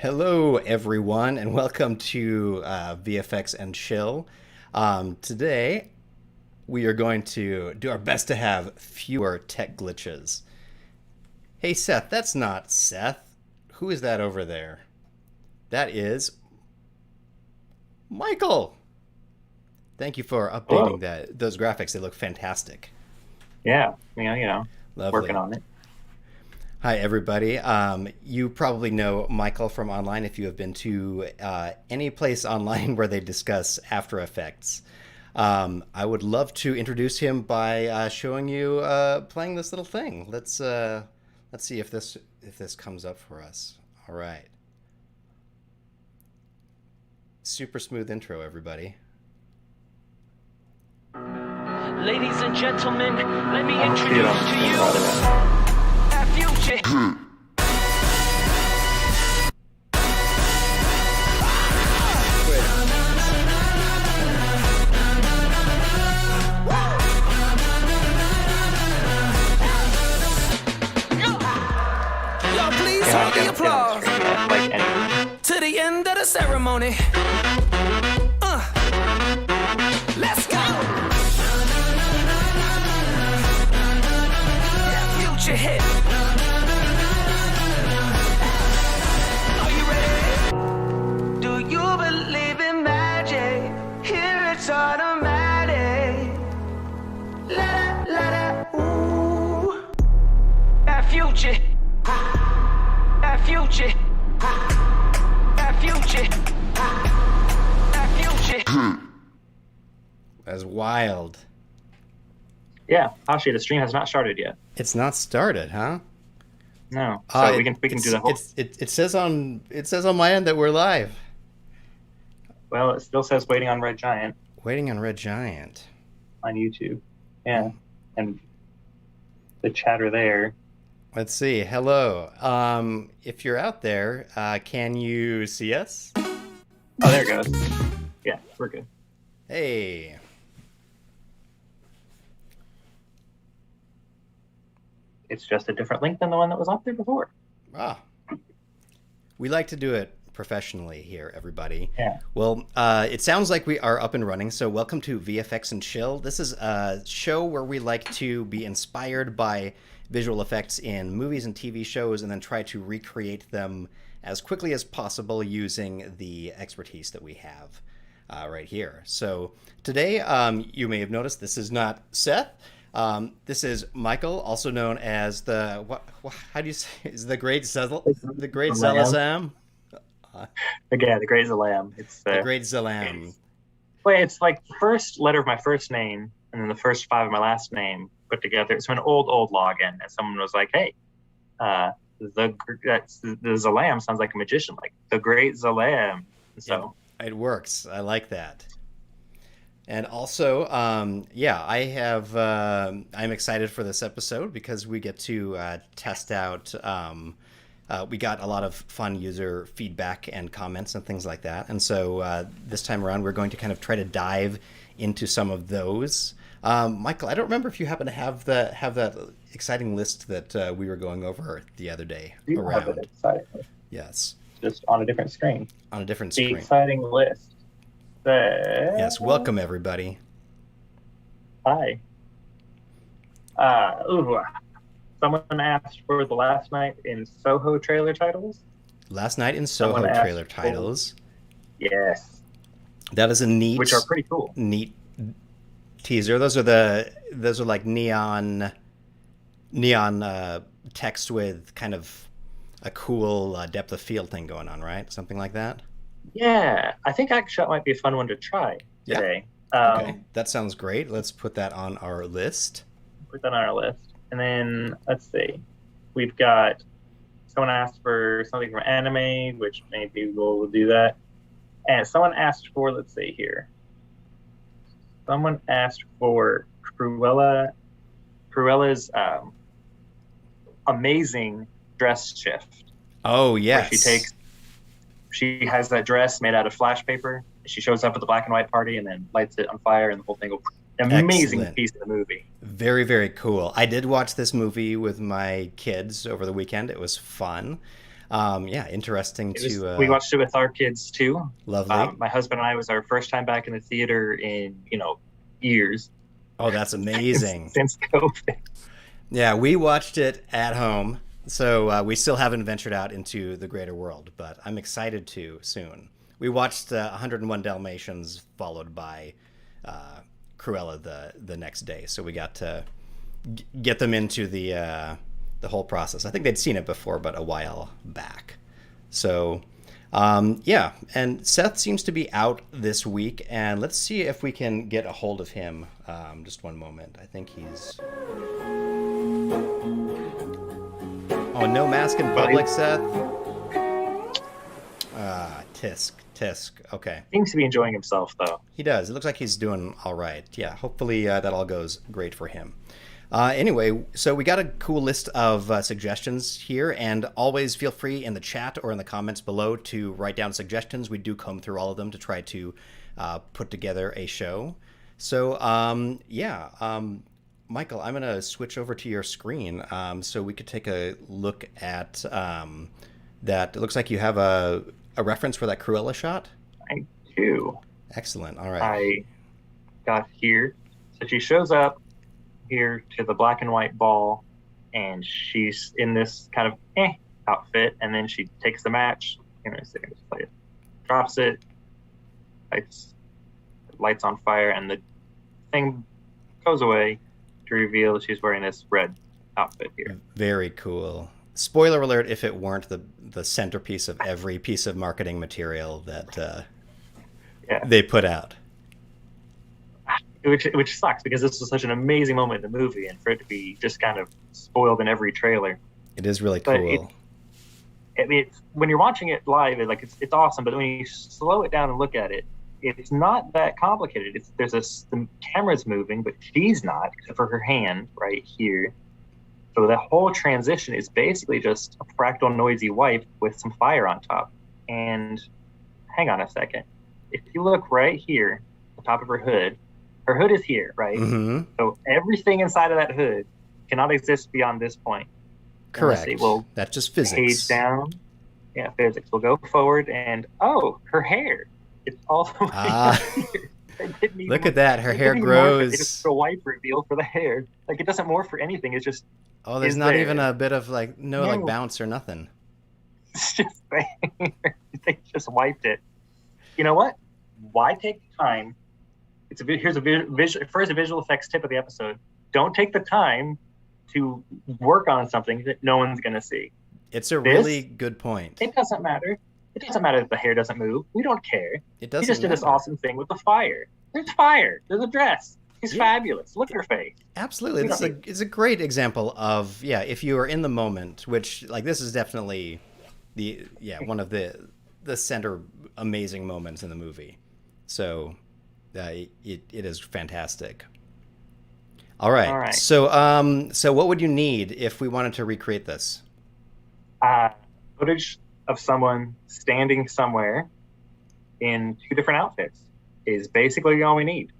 Hello, everyone, and welcome to VFX and Chill. Today, we are going to do our best to have fewer tech glitches. Hey, Seth, that's not Seth. Who is that over there? That is Michael. Thank you for Hello. updating those graphics. They look fantastic. Yeah, Lovely. working on it. Hi, everybody. You probably know Michael from online if you have been to any place online where they discuss After Effects. I would love to introduce him by showing you playing this little thing. Let's see if this comes up for us. All right. Super smooth intro, everybody. Ladies and gentlemen, let me I don't see it on introduce the to screen, you by the way. our future. Y'all please Yeah, I hold the can't see it on the applause screen yet, like anything. to the end of the ceremony. Let's go. That future hit. Are you ready? Do you believe in magic? Here it's automatic. La da, ooh. That future. That future. That future. That future. That's wild. Yeah, Hashi, the stream has not started yet. It's not started, huh? No, so we can do the whole. It says on my end that we're live. Well, it still says waiting on Red Giant Waiting on Red Giant. on YouTube. Yeah, and the chatter there. Let's see. Hello. If you're out there, can you see us? Oh, there it goes. Yeah, we're good. Hey. It's just a different link than the one that was up there before. Ah. We like to do it professionally here, everybody. Yeah. Well, it sounds like we are up and running, so welcome to VFX and Chill. This is a show where we like to be inspired by visual effects in movies and TV shows and then try to recreate them as quickly as possible using the expertise that we have right here. So today, you may have noticed this is not Seth. This is Michael, also known as how do you say, is the GreatSzalam? Again, the GreatSzalam. It's The GreatSzalam. it's like the first letter of my first name and then the first five of my last name put together. It's an old login, and someone was like, "Hey, the Zalam sounds like a magician, like the GreatSzalam." So it works. I like that. And also, I have. I'm excited for this episode because we get to test out. We got a lot of fun user feedback and comments and things like that. And so this time around, we're going to kind of try to dive into some of those. Michael, I don't remember if you happen to have that exciting list that we were going over the other day you have around. it exciting, Yes, just on a different screen. on a different The screen. exciting list. Yes, welcome everybody. Hi. Someone asked for the Last Night in Soho trailer titles. Last Night in Soho Someone asked trailer for- titles. Yes, That is a which are pretty cool. neat teaser. Those are like neon text with kind of a cool depth of field thing going on, right? Something like that. Yeah, I think actually that might be a fun one to try Yeah. today. Okay, that sounds great. Let's put that on our list. Put that on our list. And then let's see. We've got someone asked for something from anime, which maybe we'll do that. And someone asked for, let's see here. Someone asked for Cruella's amazing dress shift. Oh Where yes. she has that dress made out of flash paper. She shows up at the black and white party and then lights it on fire, and the whole thing will amazing Excellent. piece of the movie. Very, very cool. I did watch this movie with my kids over the weekend. It was fun. Yeah, interesting We watched it with our kids too. Lovely. My husband and I, was our first time back in the theater in, years. Oh, that's amazing. Since COVID. Yeah, we watched it at home, so we still haven't ventured out into the greater world, but I'm excited to soon. We watched 101 Dalmatians, followed by Cruella the next day, so we got to get them into the whole process. I think they'd seen it before, but a while back. So yeah, and Seth seems to be out this week, and let's see if we can get a hold of him. Just one moment. I think he's... Oh, no mask in public, Seth? Tisk. Okay. Seems to be enjoying himself, though. He does. It looks like he's doing all right. Yeah, hopefully that all goes great for him. Anyway, so we got a cool list of suggestions here, and always feel free in the chat or in the comments below to write down suggestions. We do comb through all of them to try to put together a show. So, Michael, I'm going to switch over to your screen so we could take a look at that. It looks like you have a reference for that Cruella shot? I do. Excellent. All right. I got here. So she shows up here to the black and white ball, and she's in this kind of outfit, and then she takes the match. Give me a second to play it. Drops it. Lights on fire, and the thing goes away to reveal she's wearing this red outfit here. Very cool. Spoiler alert if it weren't the centerpiece of every piece of marketing material that they put out. Which sucks, because this was such an amazing moment in the movie, and for it to be just kind of spoiled in every trailer. It is really cool. It's when you're watching it live, it's awesome, but when you slow it down and look at it, it's not that complicated. The camera's moving, but she's not, except for her hand right here. So the whole transition is basically just a fractal noisy wipe with some fire on top. And hang on a second. If you look right here, the top of her hood is here, right? Mm-hmm. So everything inside of that hood cannot exist beyond this point. Correct. That's just physics. Page down. Yeah, physics. We'll go forward, and her hair. It's all the way here. Look at that. Her hair grows. It's just a wipe reveal for the hair. It doesn't morph for anything. It's just... Oh, there's not even a bit of bounce or nothing. It's just there. They just wiped it. You know what? Why take the time? Here's a visual effects tip of the episode. Don't take the time to work on something that no one's going to see. It's a really good point. It doesn't matter. It doesn't matter that the hair doesn't move. We don't care. It doesn't. He just did this awesome thing with the fire. There's fire. There's a dress. She's fabulous. Look at her face. Absolutely. It's a great example of, if you are in the moment, which, this is definitely one of the center amazing moments in the movie. So it is fantastic. All right. So what would you need if we wanted to recreate this? Footage of someone standing somewhere in two different outfits is basically all we need.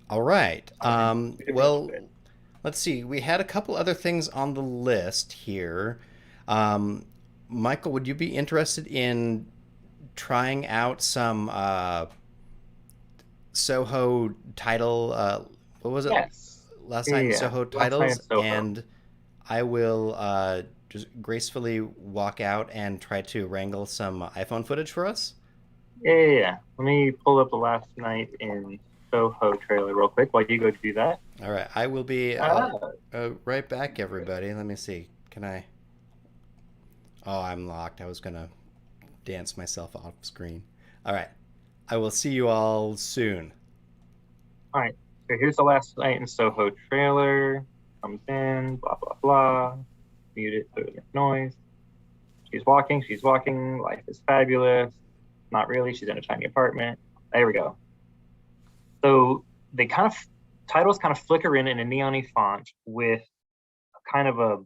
All right. Well, let's see. We had a couple other things on the list here. Michael, would you be interested in trying out some Soho title? What was it? Yes. Last night Soho titles, and I will just gracefully walk out and try to wrangle some iPhone footage for us. Yeah. Let me pull up the last night in Soho trailer real quick while you go do that. All right, I will be right back, everybody. Let me see. Can I? Oh, I'm locked. I was gonna dance myself off screen. All right, I will see you all soon. All right. So here's the last night in Soho trailer. Comes in. Blah blah blah. Mute it. Clear the noise. She's walking. Life is fabulous. Not really. She's in a tiny apartment. There we go. So they titles kind of flicker in a neon-y font with kind of a,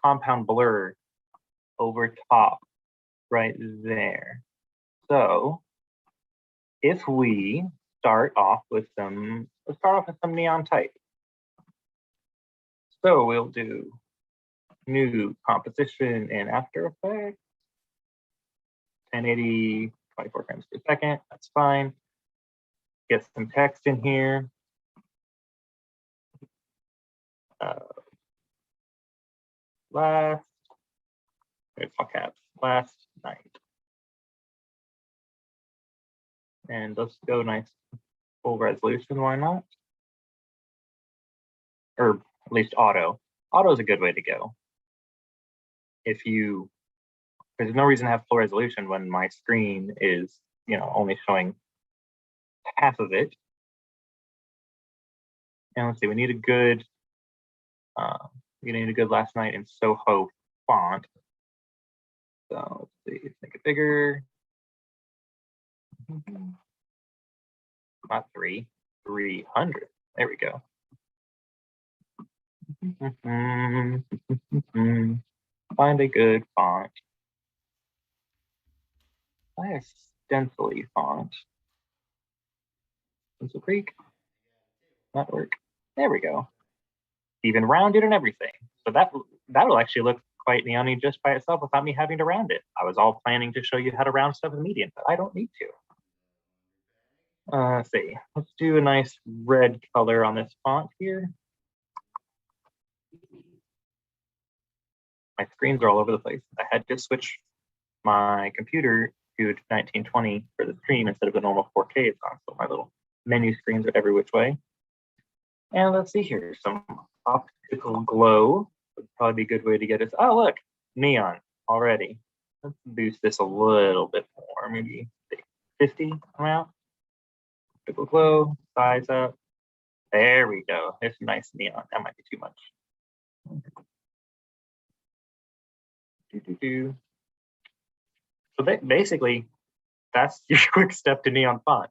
compound blur over top right there. So if we start off with some neon type. So we'll do new composition in After Effects. 1080, 24 frames per second. That's fine. Get some text in here. Last, it's all caps, last night. And let's go nice full resolution, why not? Or at least auto. Auto is a good way to go. If you, there's no reason to have full resolution when my screen is, you know, only showing half of it. And let's see, we need a good last night in Soho font. So let's see, make it bigger. Not 300. There we go. Find a good font. Buy a stencily font. Pencil Creek. Not work. There we go. Even rounded and everything. So that'll actually look quite neon-y just by itself without me having to round it. I was all planning to show you how to round stuff in Median, but I don't need to. Let's see. Let's do a nice red color on this font here. My screens are all over the place. I had to switch my computer to 1920 for the stream instead of the normal 4K it's on. So my little menu screens are every which way. And let's see here, some optical glow would probably be a good way to get us. Oh, look, neon already. Let's boost this a little bit more, maybe 50 amount. Optical glow, size up. There we go. There's some nice neon. That might be too much. So basically, that's your quick step to neon font.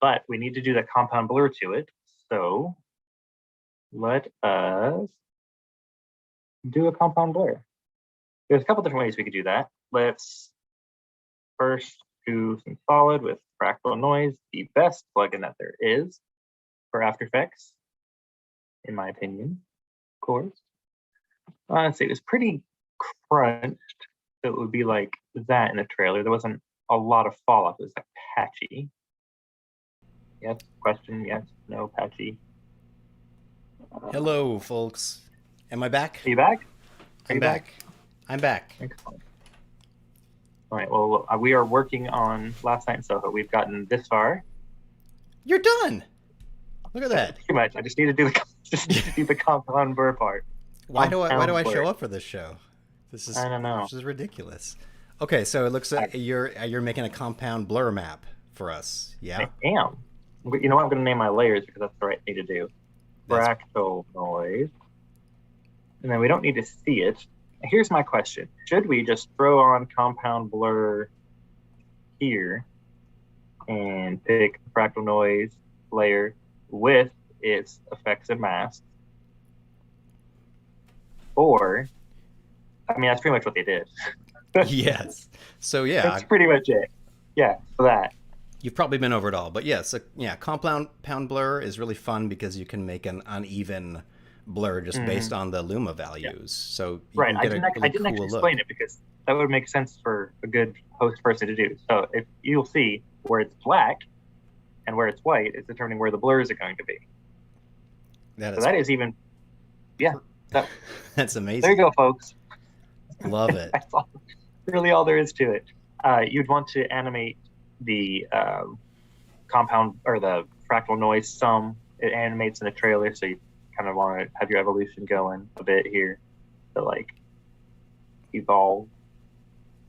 But we need to do that compound blur to it. So let us do a compound blur. There's a couple different ways we could do that. Let's first do some solid with Fractal Noise, the best plugin that there is for After Effects, in my opinion, of course. Let's see, it was pretty crunched. So it would be like that in the trailer. There wasn't a lot of fall off. It was like patchy. Yes, question, yes, no, patchy. Hello, folks. Am I back? Are you back? I'm back. I'm back. Excellent. All right, well, we are working on Last Night in Soho. We've gotten this far. You're done. Look at that. Too much. I just need to do the compound blur part. Why do I show up for this show? I don't know. This is ridiculous. Okay, so it looks like you're making a compound blur map for us. Yeah. I am. You know what? I'm going to name my layers because that's the right thing to do. Fractal noise. And then we don't need to see it. Here's my question. Should we just throw on compound blur here and pick fractal noise layer with its effects and masks? Or, I mean, that's pretty much what they did. Yes. So yeah. That's pretty much it. Yeah, for that. You've probably been over it all, but yes, yeah, compound blur is really fun because you can make an uneven blur just based on the luma values. Yeah. So you right, can get I didn't actually explain it because that would make sense for a good host person to do. So if you'll see where it's black and where it's white, it's determining where the blurs are going to be. That is even, yeah. That's amazing. There you go, folks. Love it. That's really all there is to it. You'd want to animate the compound or the fractal noise sum. It animates in the trailer, so you kind of want to have your evolution going a bit here to like evolve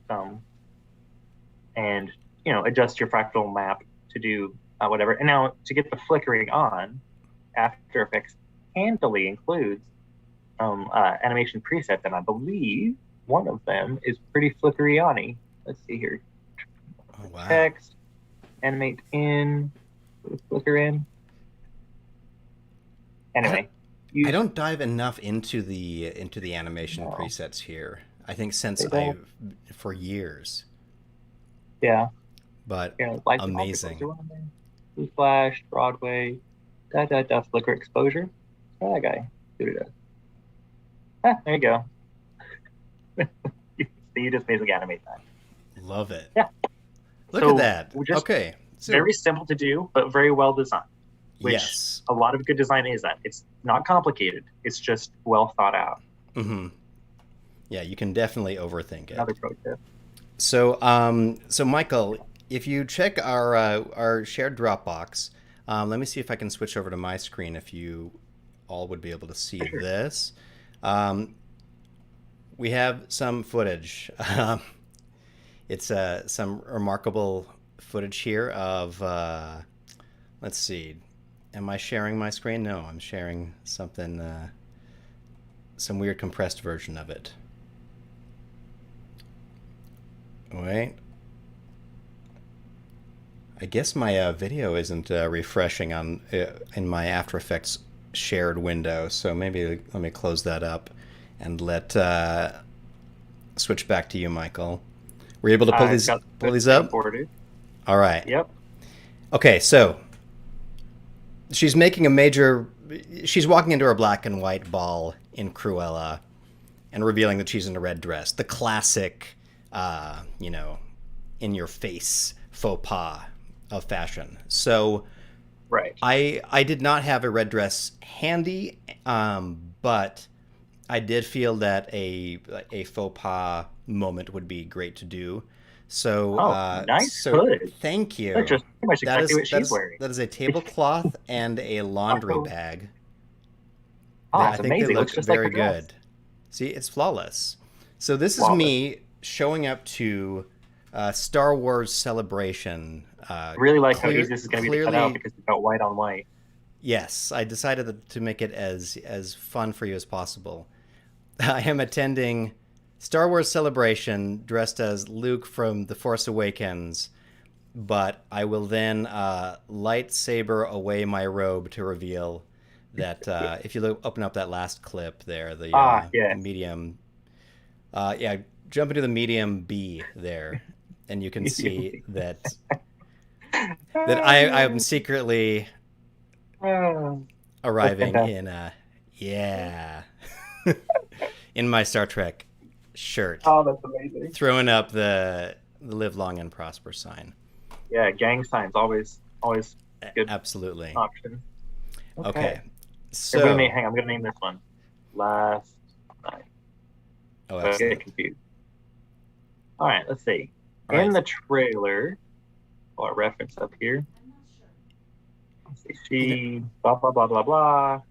some and adjust your fractal map to do whatever. And now to get the flickering on, After Effects handily includes animation presets, and I believe one of them is pretty flickery on-y. Let's see here. Oh, wow. Text, animate in, flicker in. Anyway, I don't dive enough into the animation presets here. I think since for years. Yeah. But like amazing. Blue Flash, Broadway, flicker exposure. That guy. There you go. You just basically animate that. Love it. Yeah. Look So at that. we're just Okay. So, very simple to do, but very well designed. Which yes. a lot of good design is that. It's not complicated. It's just well thought out. Mm-hmm. Yeah, you can definitely overthink it. Another pro tip. So, so Michael, if you check our shared Dropbox, let me see if I can switch over to my screen. If you all would be able to see this, we have some footage. It's some remarkable footage here of. Let's see. Am I sharing my screen? No, I'm sharing something. Some weird compressed version of it. Wait. I guess my video isn't refreshing on in my After Effects shared window, so maybe let me close that up and let switch back to you, Michael. Were you able to pull these up? Forwarded. All right. Yep. Okay, so she's making a major. She's walking into her black and white ball in Cruella, and revealing that she's in a red dress. The classic, in your face faux pas of fashion. So, right. I did not have a red dress handy, but I did feel that a faux pas moment would be great to do. So, nice so hood. Thank you. That's just pretty much exactly what she's wearing. That is a tablecloth and a laundry bag. Oh, it's I think amazing. they look Looks just very like her dress. good. See, it's flawless. So this is Flawless. me showing up to Star Wars Celebration. I really like how easy this is going to be to cut out because it's got white on white. Yes, I decided to make it as fun for you as possible. I am attending Star Wars Celebration dressed as Luke from The Force Awakens, but I will then lightsaber away my robe to reveal that if you open up that last clip there, the medium, jump into the medium B there, and you can see that I am secretly arriving in in my Star Trek shirt. Oh, that's amazing. Throwing up the live long and prosper sign. Yeah, gang signs always good. Absolutely. Option. Okay. So I'm gonna name this one Last Night. Oh, I absolutely. get confused. All right, let's see. All right. In the trailer, a reference up here. Let's see. She blah blah blah blah blah.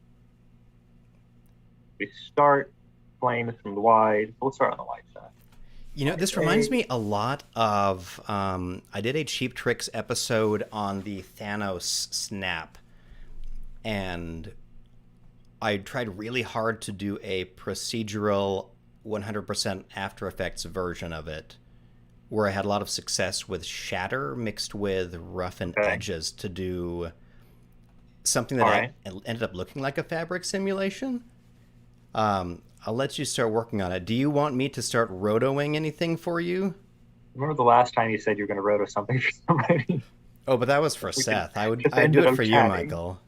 We start flames from the wide. We'll start on the wide side. This reminds me a lot of I did a Cheap Tricks episode on the Thanos snap, and I tried really hard to do a procedural 100% After Effects version of it, where I had a lot of success with Shatter mixed with Roughen Edges to do something that ended up looking like a fabric simulation. I'll let you start working on it. Do you want me to start rotoing anything for you? Remember the last time you said you were going to roto something for somebody? Oh, but that was for Seth. I'd do it for you, Michael.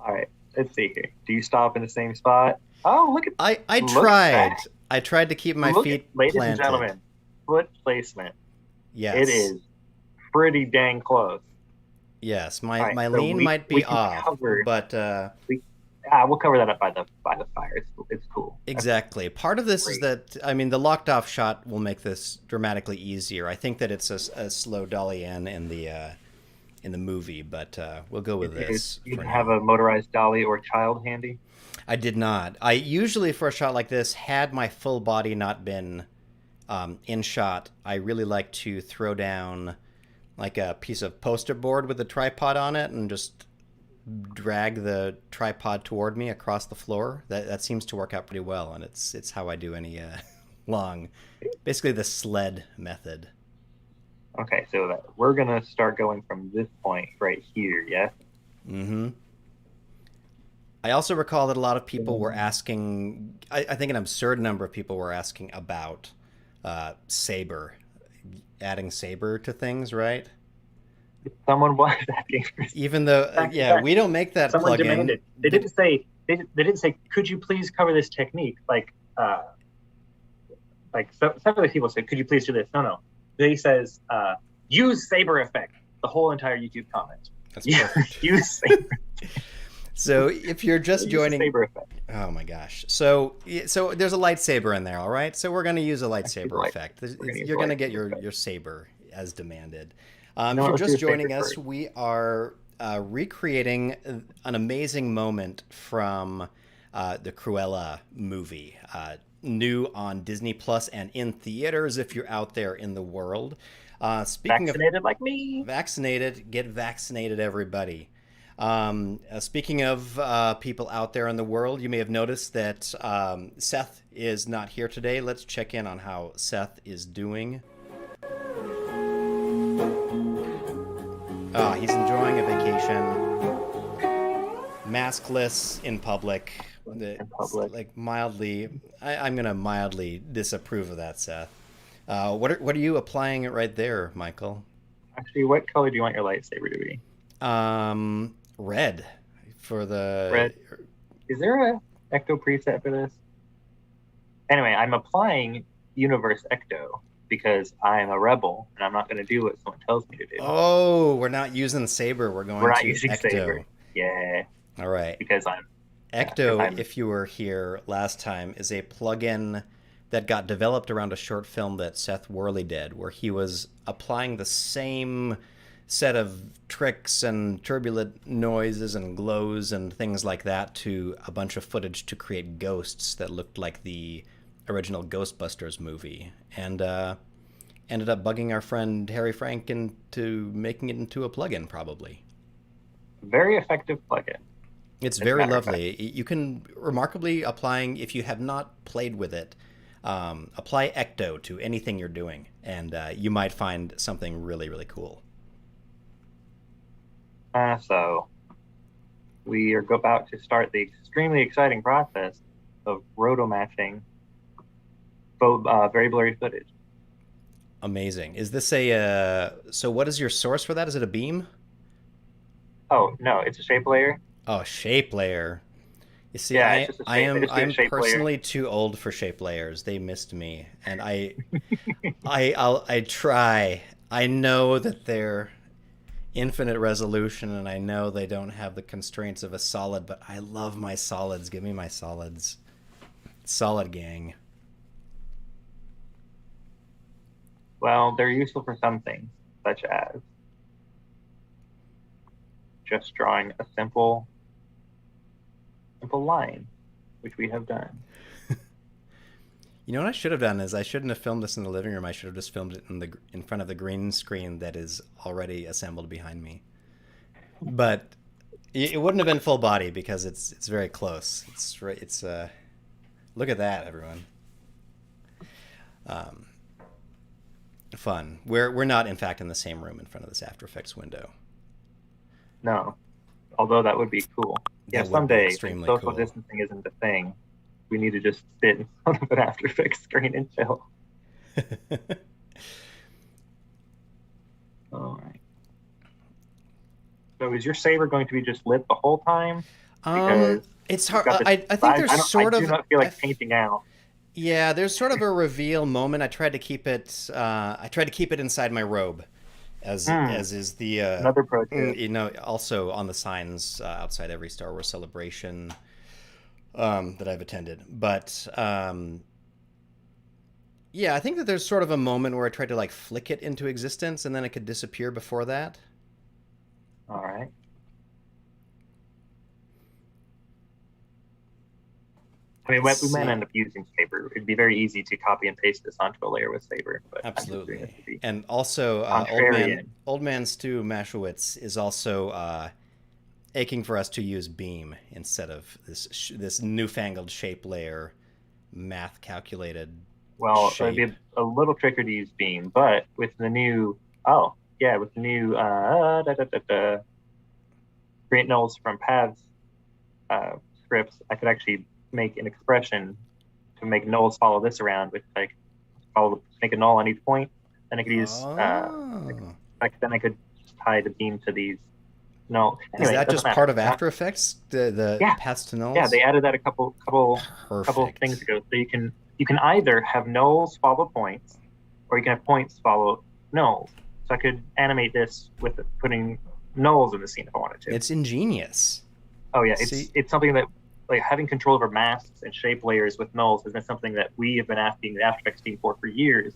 All right, let's see here. Do you stop in the same spot? Oh, look at I tried. I tried to keep my feet ladies planted. and gentlemen, foot placement. Yes. It is pretty dang close. Yes, my lean might be off, but we'll cover that up by the fire. It's cool. Exactly. Part of this is that the locked off shot will make this dramatically easier. I think that it's a slow dolly in the movie, but we'll go with this. You have a motorized dolly or child handy? I did not. I usually, for a shot like this, had my full body not been in shot, I really like to throw down like a piece of poster board with a tripod on it and just drag the tripod toward me across the floor. That seems to work out pretty well, and it's how I do any basically the sled method. Okay, so we're gonna start going from this point right here, yeah? Mm-hmm. I also recall that a lot of people were asking, I think an absurd number of people were asking about saber, adding saber to things, right? Someone was asking for even though we don't make that someone plugin. demanded. They didn't say they didn't say, could you please cover this technique? Like some other people said, could you please do this? No. They says, use saber effect. The whole entire YouTube comment. That's perfect. Use saber. So if you're just joining, saber effect. Oh my gosh! So there's a lightsaber in there, all right. So we're going to use a lightsaber effect. You're going to get your saber as demanded. If you're just joining us, we are recreating an amazing moment from the Cruella movie, new on Disney Plus and in theaters if you're out there in the world. Speaking vaccinated like me. Vaccinated, get vaccinated, everybody. Speaking of people out there in the world, you may have noticed that Seth is not here today. Let's check in on how Seth is doing. He's enjoying a vacation, maskless in public. Like mildly, I'm gonna mildly disapprove of that, Seth. What are you applying it right there, Michael? Actually, what color do you want your lightsaber to be? Red for the red. Is there a Ecto preset for this? Anyway, I'm applying Universe Ecto because I'm a rebel and I'm not going to do what someone tells me to do. Oh, we're not using saber. We're not using Ecto. Saber. Yeah. All right. Because I'm Ecto. If you were here last time, is a plugin that got developed around a short film that Seth Worley did, where he was applying the same set of tricks and turbulent noises and glows and things like that to a bunch of footage to create ghosts that looked like the original Ghostbusters movie, and ended up bugging our friend Harry Frank into making it into a plugin, probably. Very effective plugin. It's very lovely. You can remarkably applying, if you have not played with it, apply Ecto to anything you're doing, and you might find something really, really cool. So we are about to start the extremely exciting process of roto matching very blurry footage. Amazing. Is this so what is your source for that? Is it a beam? Oh, no, it's a shape layer. Oh, shape layer. You see, yeah, I'm personally too old for shape layers. They missed me, and I try. I know that they're infinite resolution, and I know they don't have the constraints of a solid, but I love my solids. Give me my solids. Solid gang. Well, they're useful for some things, such as just drawing a simple line, which we have done. You know what I should have done is I shouldn't have filmed this in the living room. I should have just filmed it in front of the green screen that is already assembled behind me. But it wouldn't have been full body because it's very close. It's look at that, everyone. Fun. We're not in fact in the same room in front of this After Effects window. No, although that would be cool. Yeah, someday when social cool. distancing isn't a thing, we need to just sit in front of an After Effects screen and chill. All right. So is your saber going to be just lit the whole time? Because it's hard. I think there's I do not feel like painting out. Yeah, there's sort of a reveal moment. I tried to keep it. I tried to keep it inside my robe, as is the another pro tip. You know, also on the signs outside every Star Wars celebration that I've attended. But yeah, I think that there's sort of a moment where I tried to like flick it into existence, and then it could disappear before that. All right. I mean, we might end up using Saber. It'd be very easy to copy and paste this onto a layer with Saber. But absolutely. And also, Old Man Stu Mashowitz is also aching for us to use Beam instead of this newfangled shape layer, math calculated. Well, shape. It'd be a little trickier to use Beam, but with the new Grant Knowles from Paths scripts, I could actually make an expression to make Knowles follow this around with make a null on each point. Then I could use then I could just tie the beam to these No. Is Anyway, it that doesn't just matter. part of After Effects? The Yeah. paths to nulls? Yeah, they added that a couple Perfect. things ago. So you can either have nulls follow points, or you can have points follow nulls. So I could animate this with putting nulls in the scene if I wanted to. It's ingenious. Oh yeah, See- it's something that, like, having control over masks and shape layers with nulls has been something that we have been asking the After Effects team for years.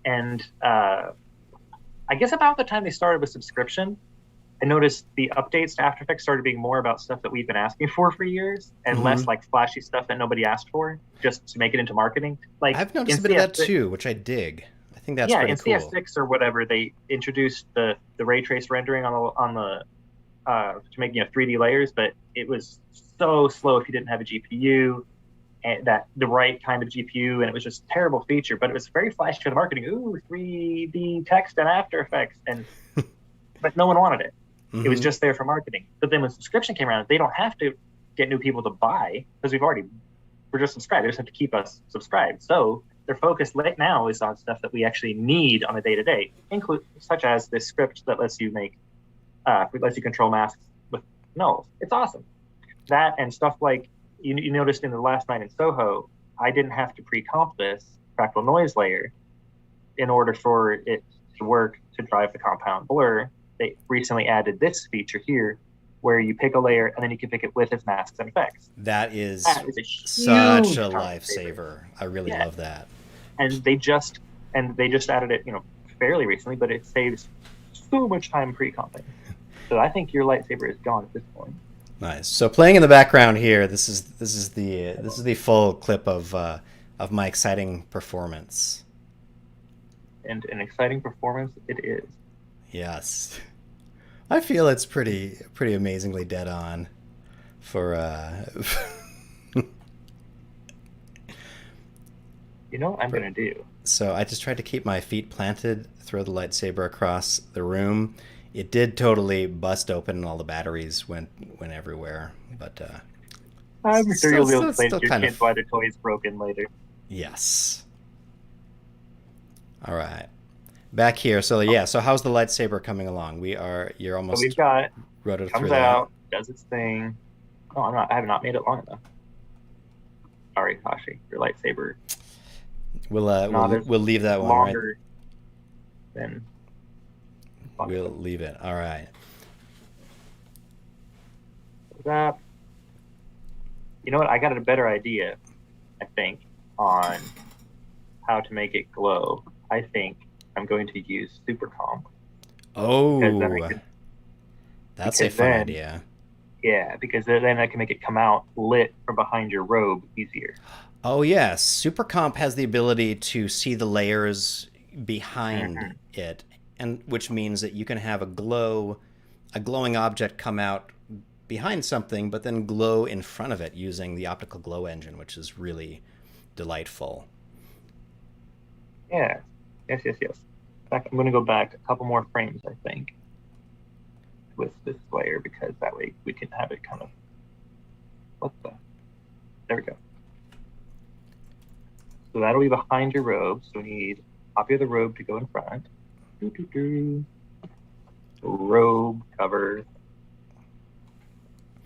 And I guess about the time they started with subscription, I noticed the updates to After Effects started being more about stuff that we've been asking for years, and less like flashy stuff that nobody asked for just to make it into marketing. Like, I've noticed in a bit of that CS6 too, which I dig. I think that's yeah, pretty in cool. CS6 or whatever, they introduced the ray trace rendering on the to make 3D layers, but it was so slow if you didn't have a GPU, and that the right kind of GPU, and it was just a terrible feature. But it was very flashy to the marketing. Ooh, 3D text and After Effects, and but no one wanted it. It was just there for marketing. But then when subscription came around, they don't have to get new people to buy because we're just subscribed. They just have to keep us subscribed. So their focus right now is on stuff that we actually need on a day-to-day, such as this script that lets you control masks with nulls. It's awesome. That and stuff like you noticed in the last night in Soho, I didn't have to pre-comp this fractal noise layer in order for it to work to drive the compound blur. They recently added this feature here where you pick a layer and then you can pick it with its masks and effects. That is such a lifesaver. I really love that. And they just added it, fairly recently, but it saves so much time pre-comping. So I think your lightsaber is gone at this point. Nice. So playing in the background here, this is the full clip of my exciting performance. And an exciting performance it is. Yes. I feel it's pretty amazingly dead on for You know what I'm gonna do? So I just tried to keep my feet planted, throw the lightsaber across the room. It did totally bust open and all the batteries went everywhere. But I'm sure you'll be able to explain still to your kind kids of- why the toy's broken later. yes. All right. Back here. So yeah, so how's the lightsaber coming along? You're almost So we've got rotoed comes through out, does its thing. Oh, I have not made it long enough. Sorry, Hashi, your lightsaber that. We'll leave that one right. longer than We'll leave it. All right. that. You know what? I got a better idea, I think, on how to make it glow. I think I'm going to use Supercomp. Oh, Because that's a because fun then- idea. Yeah, because then I can make it come out lit from behind your robe easier. Oh yes, Supercomp has the ability to see the layers behind it, and which means that you can have a glowing object come out behind something, but then glow in front of it using the optical glow engine, which is really delightful. Yeah. Yes. In fact, I'm going to go back a couple more frames, I think, with this layer, because that way we can have it kind of... There we go. So that'll be behind your robe. So we need a copy of the robe to go in front. Robe cover.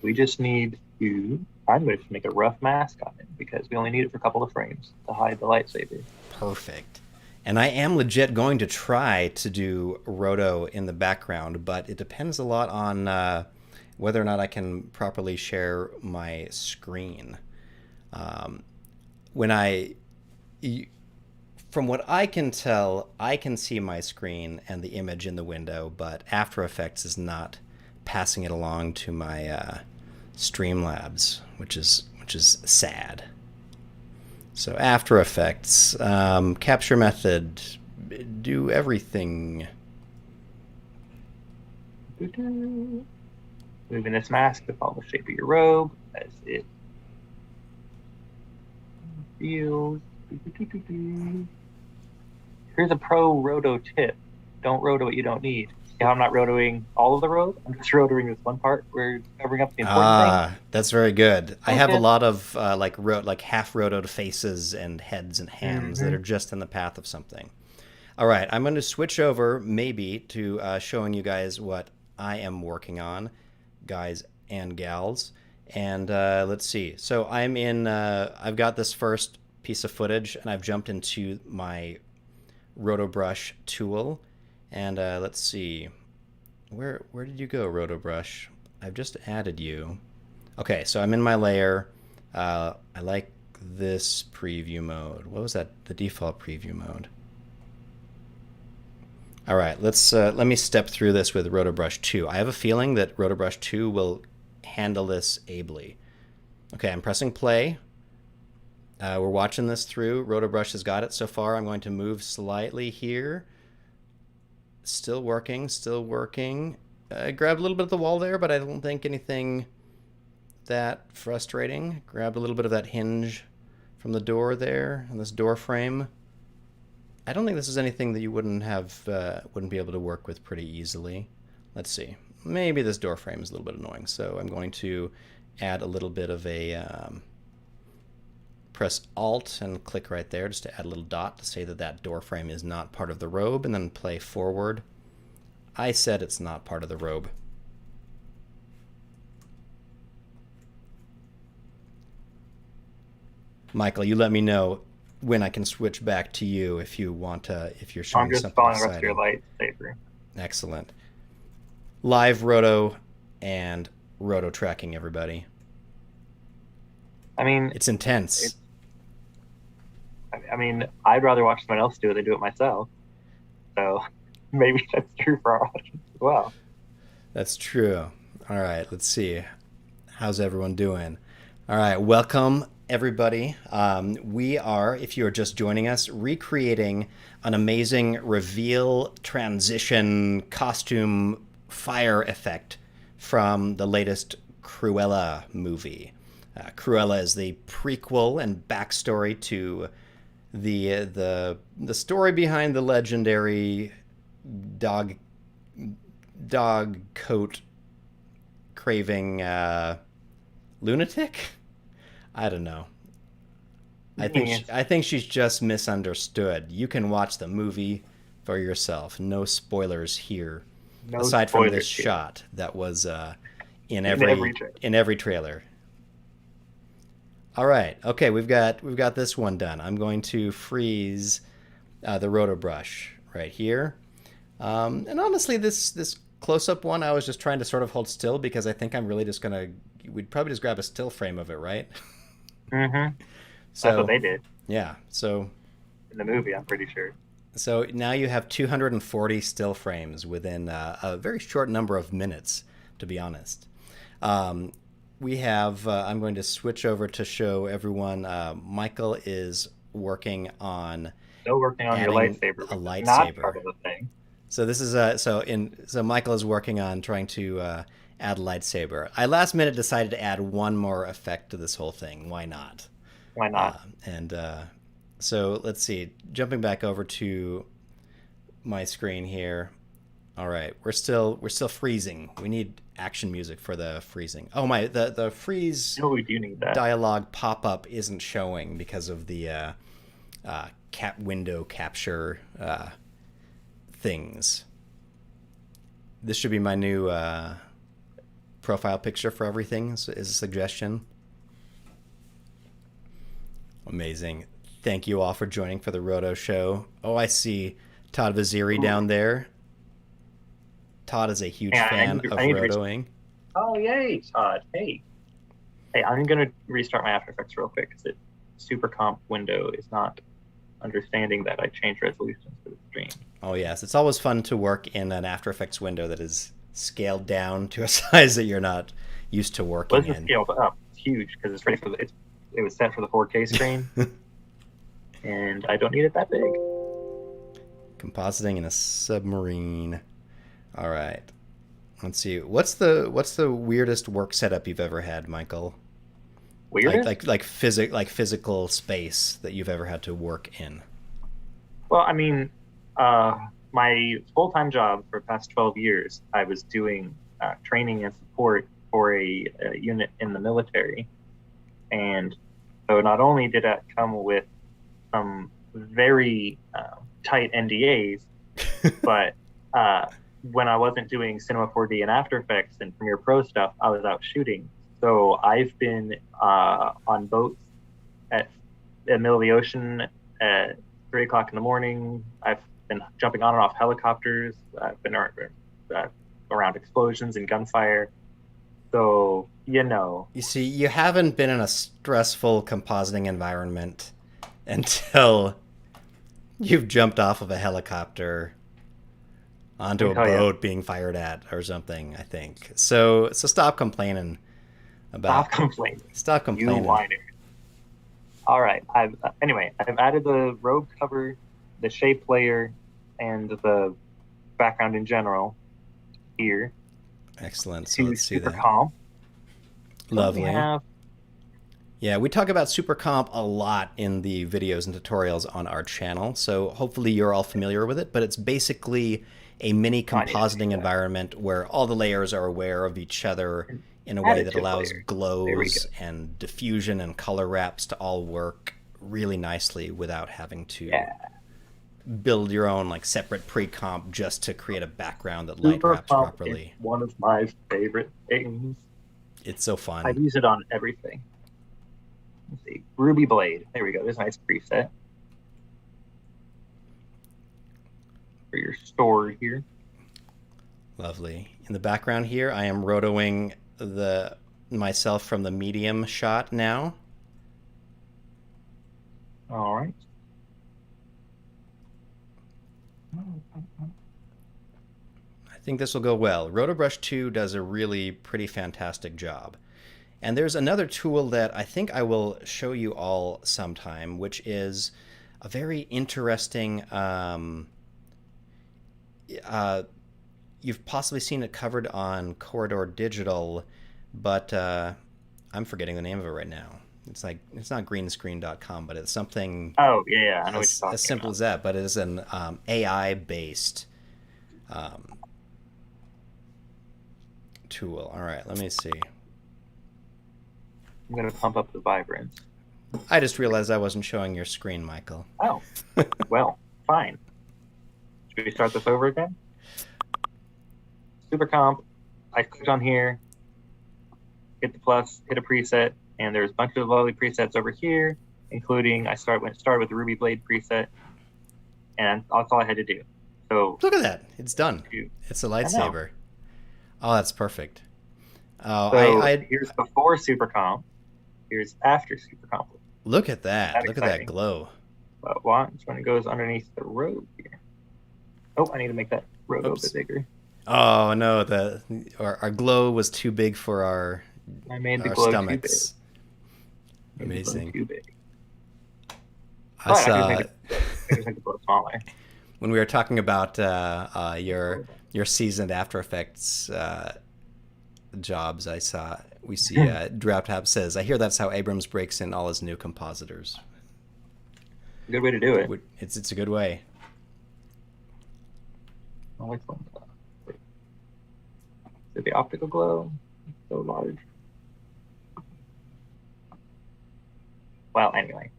We just need to... I'm going to make a rough mask on it because we only need it for a couple of frames to hide the lightsaber. Perfect. And I am legit going to try to do roto in the background, but it depends a lot on whether or not I can properly share my screen. From what I can tell, I can see my screen and the image in the window, but After Effects is not passing it along to my Streamlabs, which is sad. So After Effects, capture method, do everything. Moving this mask to follow the shape of your robe as it feels. Here's a pro roto tip. Don't roto what you don't need. See how I'm not rotoing all of the robe? I'm just rotoing this one part where it's covering up the important thing. That's very good. I have a Okay. lot of like half rotoed faces and heads and hands that are just in the path of something. All right, I'm going to switch over maybe to showing you guys what I am working on. guys and gals. And let's see. So I'm in. I've got this first piece of footage, and I've jumped into my Roto Brush tool. And let's see. Where did you go, Roto Brush? I've just added you. Okay, so I'm in my layer. I like this preview mode. What was that? The default preview mode. All right, let me step through this with Roto Brush 2. I have a feeling that Roto Brush 2 will handle this ably. Okay, I'm pressing play. We're watching this through. Roto Brush has got it so far. I'm going to move slightly here. Still working, still working. I grabbed a little bit of the wall there, but I don't think anything that frustrating. Grabbed a little bit of that hinge from the door there, and this door frame. I don't think this is anything that you wouldn't be able to work with pretty easily. Let's see. Maybe this door frame is a little bit annoying, so I'm going to add a little bit of a press Alt and click right there just to add a little dot to say that that door frame is not part of the robe, and then play forward. I said it's not part of the robe. Michael, you let me know when I can switch back to you if you want to, if you're showing something exciting. I'm just following the rest of your lightsaber. Excellent. Live roto and roto tracking, everybody. I mean, it's intense. I mean, I'd rather watch someone else do it than do it myself. So maybe that's true for our audience as well. That's true. All right, let's see. How's everyone doing? All right, welcome everybody. We are, if you're just joining us, recreating an amazing reveal transition costume fire effect from the latest Cruella movie. Cruella is the prequel and backstory to the story behind the legendary dog coat craving lunatic. I don't know. I think she's just misunderstood. You can watch the movie for yourself. No spoilers here. No aside spoilers from this here. Shot that was in every trailer. All right. Okay, we've got this one done. I'm going to freeze the Roto Brush right here. And honestly, this close-up one, I was just trying to sort of hold still because I think I'm really just we'd probably just grab a still frame of it, right? Mm-hmm. So, that's what they did. Yeah. So in the movie, I'm pretty sure. So now you have 240 still frames within a very short number of minutes, to be honest. We have, I'm going to switch over to show everyone, Michael is working on your lightsaber. A lightsaber. Not part of the thing. So this is so Michael is working on trying to add lightsaber. I last minute decided to add one more effect to this whole thing. Why not? Why not? So let's see. Jumping back over to my screen here. All right, we're still freezing. We need action music for the freezing. Oh my, the freeze we do need that. Dialogue pop-up isn't showing because of the window capture things. This should be my new profile picture for everything, is a suggestion. Amazing. Thank you all for joining for the Roto Show. Oh, I see Todd Vaziri down there. Todd is a huge fan of rotoing. Oh, yay, Todd. Hey, I'm going to restart my After Effects real quick because Supercomp window is not understanding that I changed resolutions for the stream. Oh, yes. It's always fun to work in an After Effects window that is scaled down to a size that you're not used to working in. Scaled up. It's huge because it's ready for it was set for the 4K screen. And I don't need it that big. Compositing in a submarine. All right. Let's see. What's the weirdest work setup you've ever had, Michael? Weirdest? Like physical space that you've ever had to work in. Well, I mean, my full-time job for the past 12 years, I was doing training and support for a unit in the military. And so not only did that come with some very tight NDAs, but when I wasn't doing Cinema 4D and After Effects and Premiere Pro stuff, I was out shooting. So I've been on boats at the middle of the ocean at 3 o'clock in the morning. I've been jumping on and off helicopters. I've been around explosions and gunfire. So, you know. You see, you haven't been in a stressful compositing environment until you've jumped off of a helicopter onto a boat being fired at or something, I think. So stop complaining about... Stop complaining. You whiner. All right. I've added the robe cover, the shape layer, and the background in general here. Excellent. So let's see that. Supercomp. Lovely. Yeah, we talk about Supercomp a lot in the videos and tutorials on our channel, so hopefully you're all familiar with it, but it's basically a mini compositing environment where all the layers are aware of each other in a way that allows glows and diffusion and color wraps to all work really nicely without having to build your own like separate pre-comp just to create a background that light wraps properly. One of my favorite things. It's so fun. I use it on everything. Let's see, Ruby Blade. There we go. There's a nice preset for your store here. Lovely. In the background here, I am rotoing myself from the medium shot now. All right. I think this will go well. Roto Brush 2 does a really pretty fantastic job. And there's another tool that I think I will show you all sometime, which is a very interesting... you've possibly seen it covered on Corridor Digital, but I'm forgetting the name of it right now. It's not greenscreen.com, but it's something... Oh, yeah, I know what you're talking as simple as that, but it is an AI-based tool. All right, let me see. I'm going to pump up the vibrance. I just realized I wasn't showing your screen, Michael. Oh, well, fine. Should we start this over again? Supercomp, I click on here, hit the plus, hit a preset, and there's a bunch of lovely presets over here, including I started with the Ruby Blade preset, and that's all I had to do. So look at that, it's done. It's a lightsaber. Oh, that's perfect. Oh, so here's before Supercomp. Here's after Supercomp. Look at that. Look at that glow. But watch when it goes underneath the robe here. Oh, I need to make that robe a bit bigger. Oh no, our glow was too big for our stomachs. Amazing. Too big. I saw I just make the glow smaller. When we were talking about your seasoned After Effects jobs, we see DrapTap says, I hear that's how Abrams breaks in all his new compositors. Good way to do it. It's a good way. I like one. Is the optical glow so large? Well, anyway,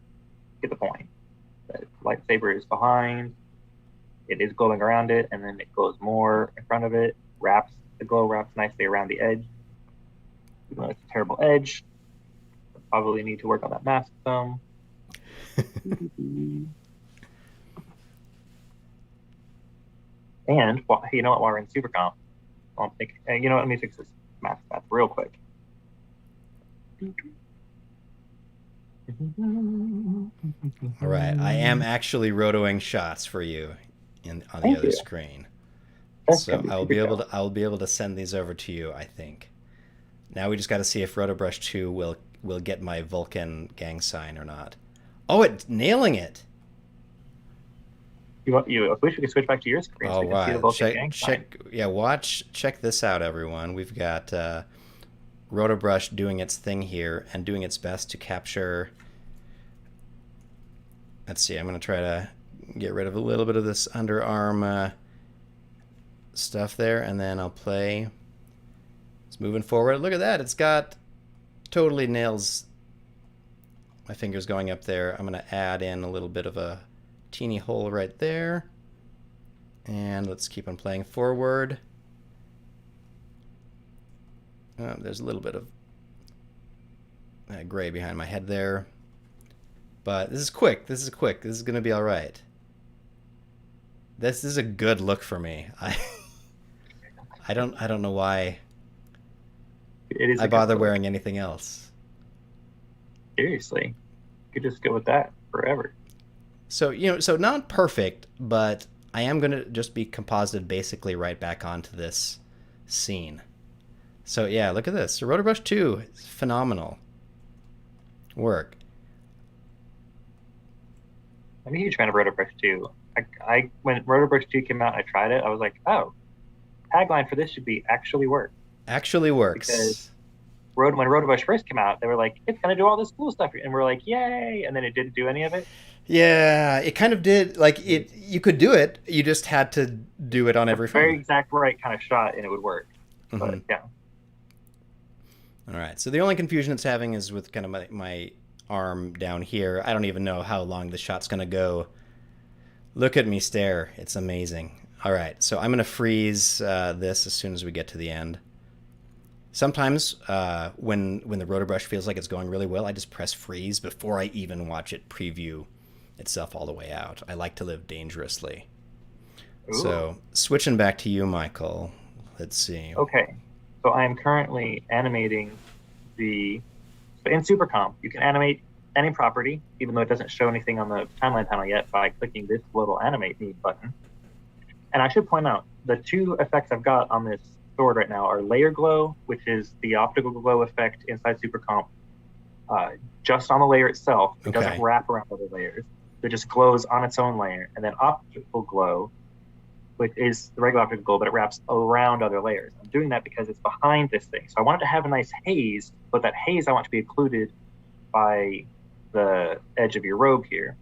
get the point. The lightsaber is behind. It is glowing around it, and then it glows more in front of it. The glow wraps nicely around the edge. Even though it's a terrible edge, probably need to work on that mask some. And you know what? While we're in Supercomp, you know what? Let me fix this mask path real quick. All right, I am actually rotoing shots for you on the other screen. So I'll be able to send these over to you, I think. Now we just got to see if Roto Brush 2 will get my Vulcan gang sign or not. Oh, it's nailing it. I wish we could switch back to your screen so we can see the Vulcan gang sign. Check this out, everyone. We've got Roto Brush doing its thing here and doing its best to capture. Let's see, I'm going to try to get rid of a little bit of this underarm stuff there, and then I'll play. It's moving forward. Look at that. It's got totally nails. My finger's going up there. I'm going to add in a little bit of a teeny hole right there. And let's keep on playing forward. There's a little bit of gray behind my head there. But this is quick. This is quick. This is going to be all right. This is a good look for me. I don't know why I bother wearing anything else. Seriously. You could just go with that forever. So, so not perfect, but I am going to just be composited basically right back onto this scene. So, yeah, look at this. Roto Brush 2 is phenomenal work. I'm a huge fan of Roto Brush 2. When Roto Brush 2 came out and I tried it, I was like, oh, tagline for this should be actually work. Actually works. Because when Roto Brush first came out, they were like, it's going to do all this cool stuff. And we're like, yay. And then it didn't do any of it. Yeah, it kind of did. Like, you could do it. You just had to do it on every frame. Very exact right kind of shot and it would work. Mm-hmm. But, yeah. All right. So the only confusion it's having is with kind of my arm down here. I don't even know how long the shot's going to go. Look at me stare. It's amazing. All right. So I'm going to freeze this as soon as we get to the end. Sometimes when the Roto Brush feels like it's going really well, I just press freeze before I even watch it preview itself all the way out. I like to live dangerously. Ooh. So switching back to you, Michael. Let's see. Okay. So I am currently animating in Supercomp, you can animate any property, even though it doesn't show anything on the timeline panel yet, by clicking this little animate me button. And I should point out, the two effects I've got on this sword right now are layer glow, which is the optical glow effect inside Supercomp, just on the layer itself. It doesn't wrap around other layers. It just glows on its own layer. And then optical glow, which is the regular optical glow, but it wraps around other layers. I'm doing that because it's behind this thing. So I want it to have a nice haze, but that haze I want to be occluded by the edge of your robe here.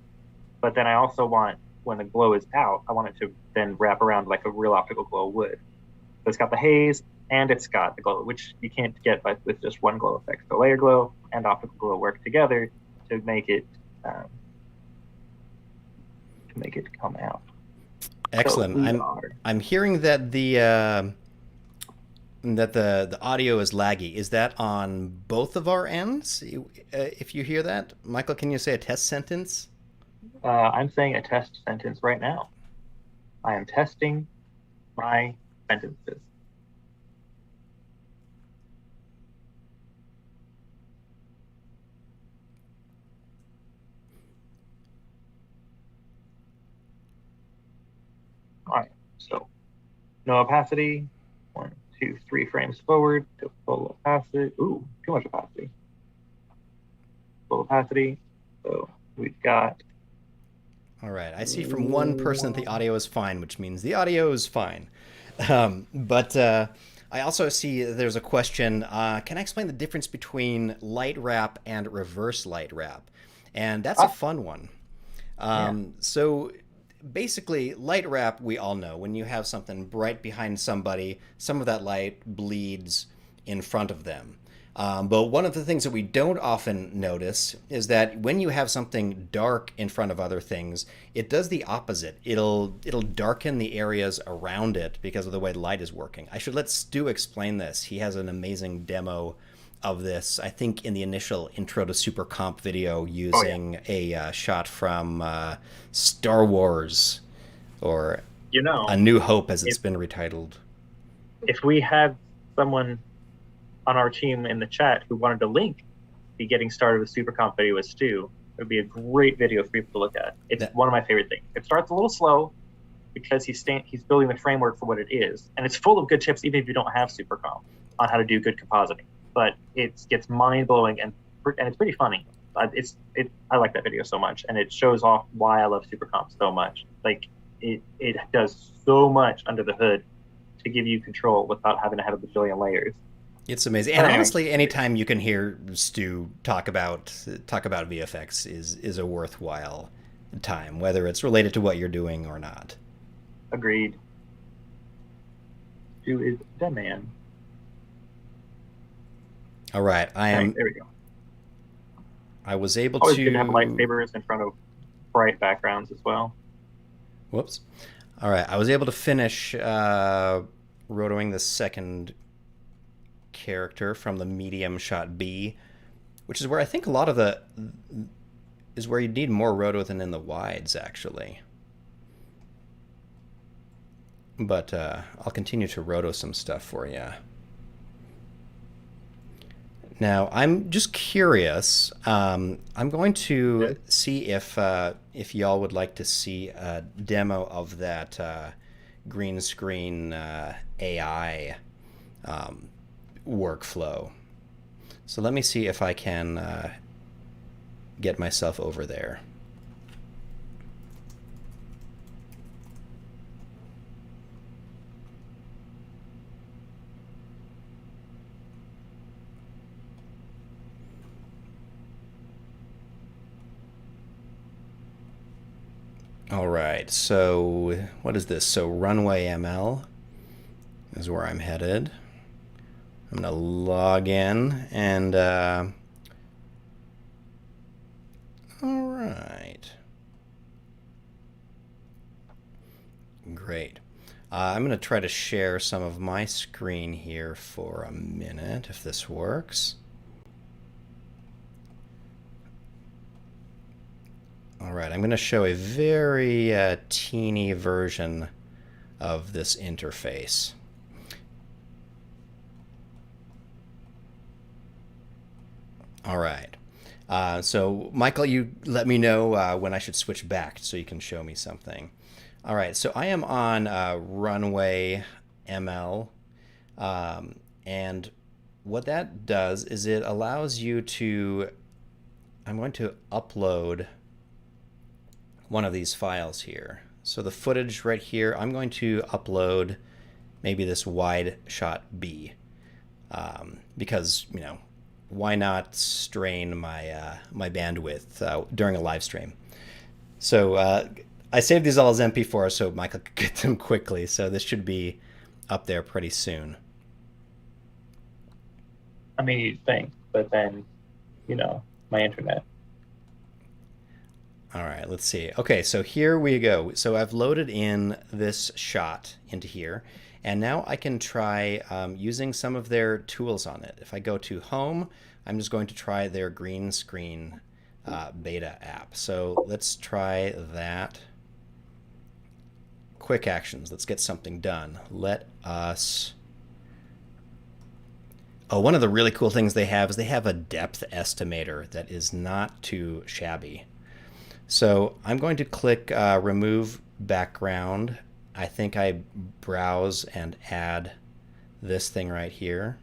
But then I also want, when the glow is out, I want it to then wrap around like a real optical glow would. So it's got the haze and it's got the glow, which you can't get with just one glow effect. So layer glow and optical glow work together to make it come out. Excellent. So I'm hearing that the audio is laggy. Is that on both of our ends? If you hear that, Michael, can you say a test sentence? I'm saying a test sentence right now. I am testing my sentences. All right, so no opacity. 1, 2, 3 frames forward to full opacity. Ooh, too much opacity. Full opacity. So we've got. All right, I see from one person that the audio is fine, which means the audio is fine. But I also see there's a question, can I explain the difference between light wrap and reverse light wrap? And that's a fun one. So basically, light wrap, we all know, when you have something bright behind somebody, some of that light bleeds in front of them. But one of the things that we don't often notice is that when you have something dark in front of other things, it does the opposite. It'll darken the areas around it because of the way the light is working. I should let Stu explain this. He has an amazing demo of this, I think, in the initial Intro to Supercomp video using a shot from Star Wars, or A New Hope as it's been retitled. If we had someone on our team in the chat who wanted to link the Getting Started with Supercomp video with Stu, it would be a great video for people to look at. It's one of my favorite things. It starts a little slow because he's building the framework for what it is, and it's full of good tips even if you don't have Supercomp on how to do good compositing. But it gets mind-blowing and it's pretty funny. I like that video so much, and it shows off why I love Supercomp so much. Like it does so much under the hood to give you control without having to have a bajillion layers. It's amazing. And honestly, anytime you can hear Stu talk about VFX is a worthwhile time, whether it's related to what you're doing or not. Agreed. Stu is the man. All right, there we go. I was able Always to good to have lightsabers in front of bright backgrounds as well. Whoops. All right, I was able to finish rotoing the second character from the medium shot B, which is where I think a lot of is where you need more roto than in the wides, actually. But I'll continue to roto some stuff for you. Now, I'm just curious. I'm going to see if y'all would like to see a demo of that green screen AI workflow. So let me see if I can get myself over there. All right, so what is this? So Runway ML is where I'm headed. I'm gonna log in and all right, great. I'm gonna try to share some of my screen here for a minute if this works. All right, I'm going to show a very teeny version of this interface. All right. So, Michael, you let me know when I should switch back so you can show me something. All right, so I am on Runway ML. And what that does is it allows you to... I'm going to upload one of these files here. So the footage right here, I'm going to upload maybe this wide shot B, because, you know, why not strain my my bandwidth during a live stream? So I saved these all as MP4 so Michael could get them quickly. So this should be up there pretty soon. I mean, you'd think, but then, you know, my internet. All right, let's see. Okay, so here we go. So I've loaded in this shot into here, and now I can try using some of their tools on it. If I go to Home, I'm just going to try their green screen beta app. So let's try that. Quick actions. Let's get something done. Let us... Oh, one of the really cool things they have is they have a depth estimator that is not too shabby. So I'm going to click Remove Background. I think I browse and add this thing right here.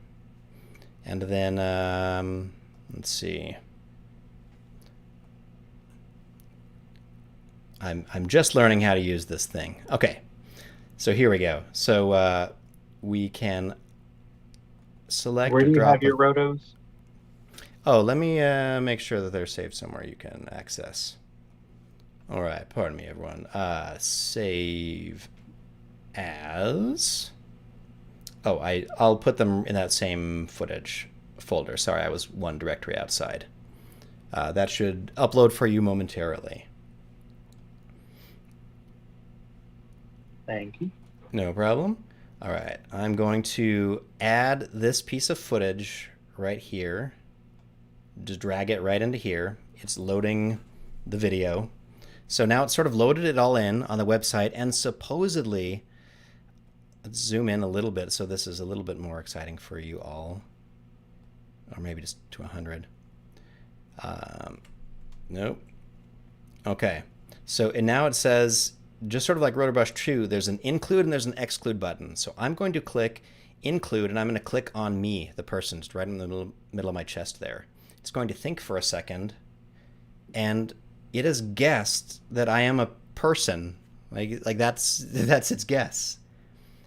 And then, let's see. I'm just learning how to use this thing. Okay, so here we go. So we can select... Where do you have your rotos? Oh, let me make sure that they're saved somewhere you can access. All right, pardon me, everyone. Save as... Oh, I'll put them in that same footage folder. Sorry, I was one directory outside. That should upload for you momentarily. Thank you. No problem. All right, I'm going to add this piece of footage right here. Just drag it right into here. It's loading the video. So now it's sort of loaded it all in on the website, and supposedly, let's zoom in a little bit so this is a little bit more exciting for you all. Or maybe just to 100. Nope. Okay. So and now it says, just sort of like Roto Brush 2, there's an include and there's an exclude button. So I'm going to click include, and I'm going to click on me, the person, right in the middle of my chest there. It's going to think for a second, and it has guessed that I am a person. Like that's its guess.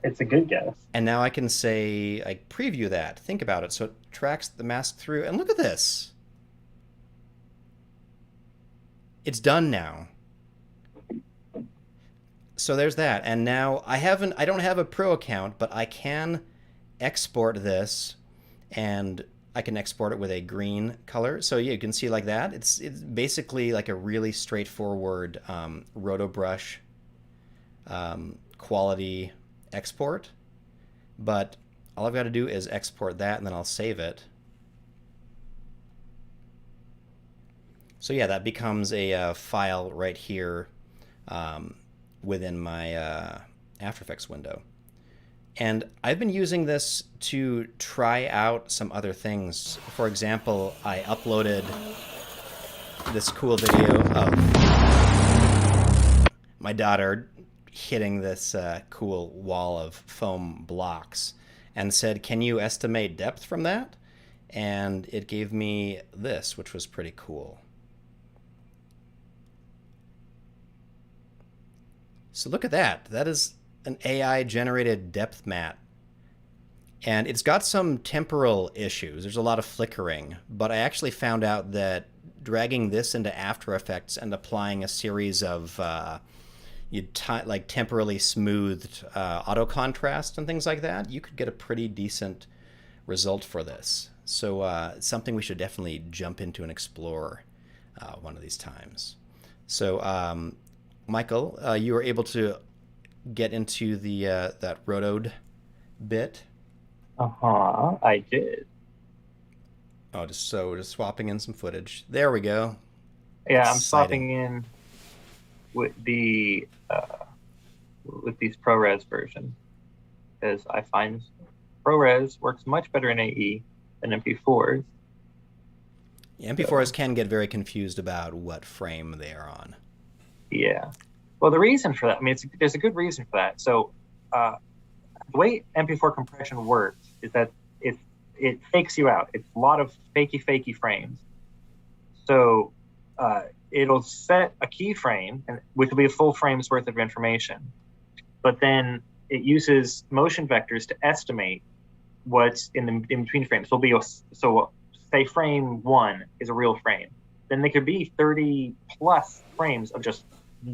It's a good guess. And now I can say, like, preview that. Think about it. So it tracks the mask through, and look at this. It's done now. So there's that. And now I don't have a pro account, but I can export this, and I can export it with a green color. So yeah, you can see like that. It's basically like a really straightforward Roto Brush quality export, but all I've got to do is export that and then I'll save it. So yeah, that becomes a file right here within my After Effects window. And I've been using this to try out some other things. For example, I uploaded this cool video of my daughter hitting this cool wall of foam blocks and said, "Can you estimate depth from that?" And it gave me this, which was pretty cool. So look at that. That is an AI-generated depth mat. And it's got some temporal issues. There's a lot of flickering, but I actually found out that dragging this into After Effects and applying a series of like temporally smoothed auto contrast and things like that, you could get a pretty decent result for this. So it's something we should definitely jump into and explore one of these times. So Michael, you were able to get into the that rotoed bit. I did. Oh, just swapping in some footage. There we go. Yeah, Exciting. I'm swapping in with the with these ProRes versions, because I find ProRes works much better in AE than MP4s. Yeah, MP4s can get very confused about what frame they are on. Yeah. Well, the reason for that, I mean, there's a good reason for that. So the way MP4 compression works is that it fakes you out. It's a lot of fakey frames. So it'll set a keyframe, which will be a full frame's worth of information. But then it uses motion vectors to estimate what's in between frames. So say frame 1 is a real frame. Then there could be 30 plus frames of just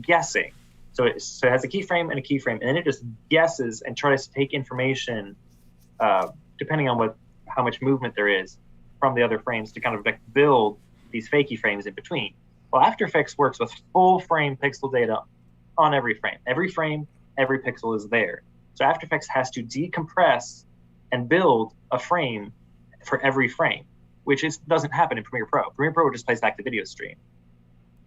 guessing. So it has a keyframe and a keyframe, and then it just guesses and tries to take information, depending on how much movement there is from the other frames, to kind of like build these fakey frames in between. Well, After Effects works with full frame pixel data on every frame. Every frame, every pixel is there. So After Effects has to decompress and build a frame for every frame, which doesn't happen in Premiere Pro. Premiere Pro just plays back the video stream,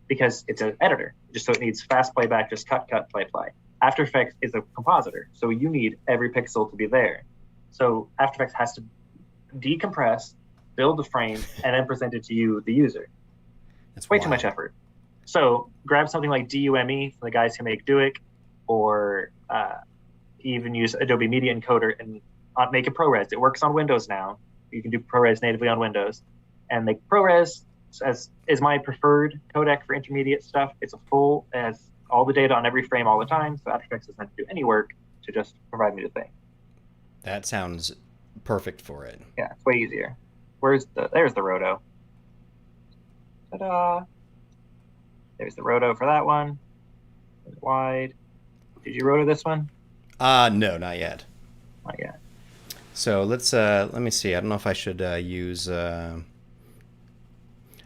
because it's an editor, just so it needs fast playback, just cut, play. After Effects is a compositor, so you need every pixel to be there. So After Effects has to decompress, build the frame, and then present it to you, the user. It's way too much effort. So grab something like DUME from the guys who make Duic, or even use Adobe Media Encoder and make a ProRes. It works on Windows now. You can do ProRes natively on Windows, and make ProRes is my preferred codec for intermediate stuff. It's has all the data on every frame all the time, so After Effects doesn't have to do any work to just provide me the thing. That sounds perfect for it. Yeah, it's way easier. There's the roto. Ta-da! There's the roto for that one. Wide. Did you roto this one? No, not yet. Not yet. So let me see. I don't know if I should use. How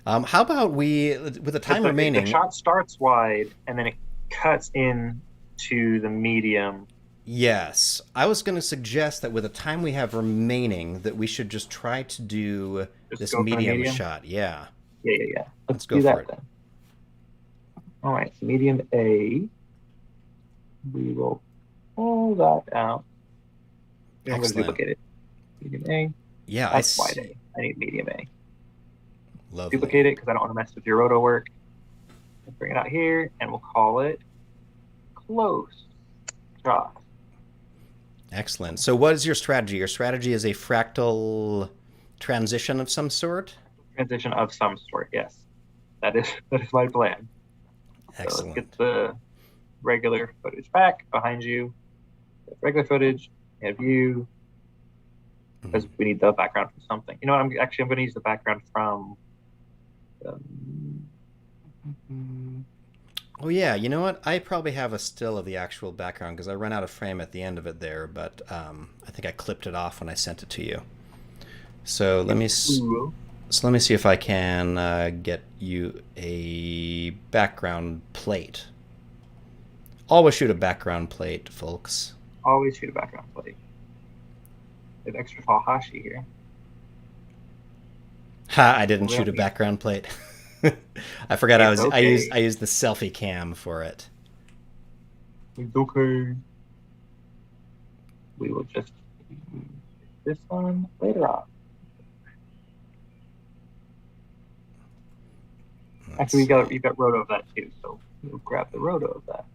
about with the time remaining? The shot starts wide and then it cuts in to the medium. Yes, I was going to suggest that with the time we have remaining, that we should just try to do this medium shot. Yeah. Yeah. Let's go for it. Then. All right, so medium A. We will pull that out. I'm going to duplicate it. Medium A. Yeah, that's wide A. I need medium A. Lovely. Duplicate it because I don't want to mess with your roto work. Let's bring it out here, and we'll call it close shot. Excellent. So what is your strategy? Your strategy is a fractal transition of some sort? Transition of some sort, yes. That is my plan. Excellent. So let's get the regular footage back behind you. Regular footage, and view, because we need the background from something. You know what? I'm going to use the background from. Oh yeah, you know what? I probably have a still of the actual background because I ran out of frame at the end of it there, but I think I clipped it off when I sent it to you. So let me see if I can get you a background plate. Always shoot a background plate, folks. Always shoot a background plate. We have extra tall Hashi here. Ha! I didn't shoot a background plate. I forgot It's okay. I used the selfie cam for it. It's okay. We will just use this one later on. Actually, you got roto of that too, so we'll grab the roto of that.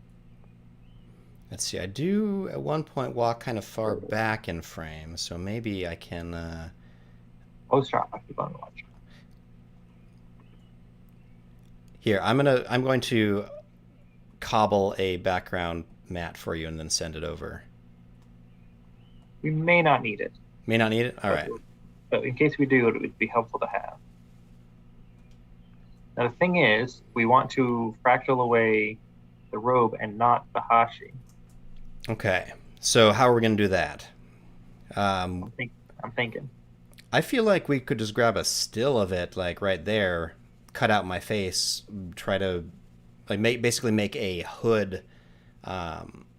Let's see. I do at one point walk kind of far back in frame, so maybe I can. Post shot. I keep on watching. Here, I'm going to cobble a background matte for you and then send it over. We may not need it. May not need it. All right. But in case we do, it would be helpful to have. Now the thing is, we want to fractal away the robe and not the Hashi. Okay. So how are we going to do that? I'm thinking. I feel like we could just grab a still of it, like right there, cut out my face, try to like basically make a hood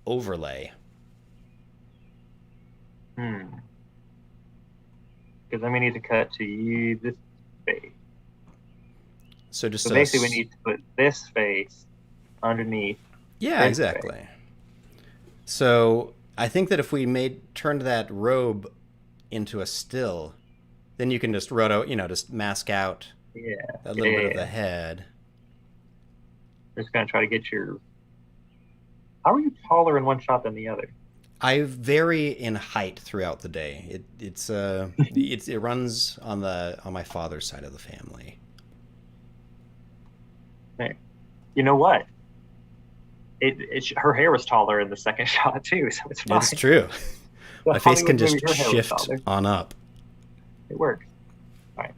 overlay. Because then we need to cut to this face. So basically, we need to put this face underneath. Yeah, exactly. Face. So I think that if we turned that robe into a still, then you can just just mask out a little bit of the head. We're just gonna try to get your. How are you taller in one shot than the other? I vary in height throughout the day. It runs on my father's side of the family. Hey, you know what? Her hair was taller in the second shot too, so it's fine. That's true. My face can just shift on up. It works. All right.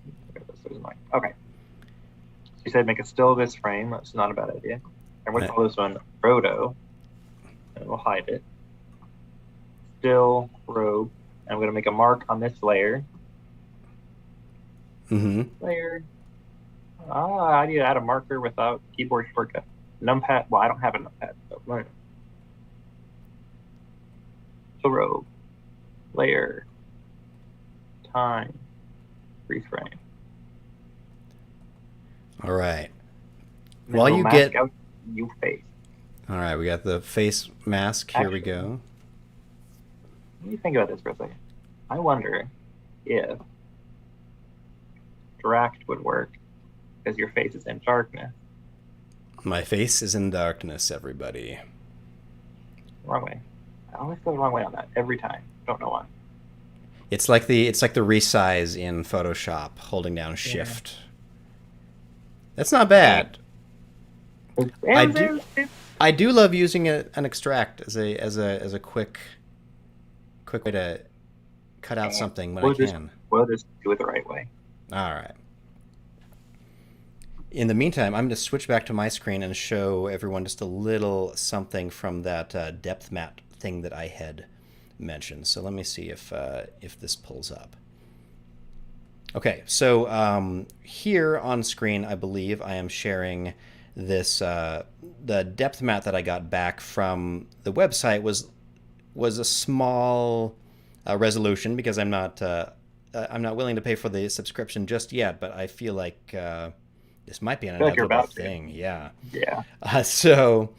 Okay. She said make a still of this frame. That's not a bad idea. And we'll call this one Roto. And we'll hide it. Still robe. And I'm going to make a mark on this layer. Layer. I need to add a marker without keyboard shortcut. Numpad. Well, I don't have a numpad. So robe. Layer. Time. Freeze frame. All right. While you get out your face. All right, we got the face mask. Here we go. Let me think about this for a second. I wonder if Dract would work because your face is in darkness. My face is in darkness, everybody. Wrong way. I always go the wrong way on that every time. Don't know why. It's like the resize in Photoshop, holding down Shift. That's not bad. I do love using an extract as a quick way to cut out something when I can. We'll just do it the right way. All right. In the meantime, I'm going to switch back to my screen and show everyone just a little something from that depth map thing that I had mentioned. So let me see if this pulls up. Okay, so here on screen, I believe I am sharing this. The depth map that I got back from the website was a small resolution because I'm not willing to pay for the subscription just yet. But I feel like this might be an inevitable thing. Yeah. Yeah. So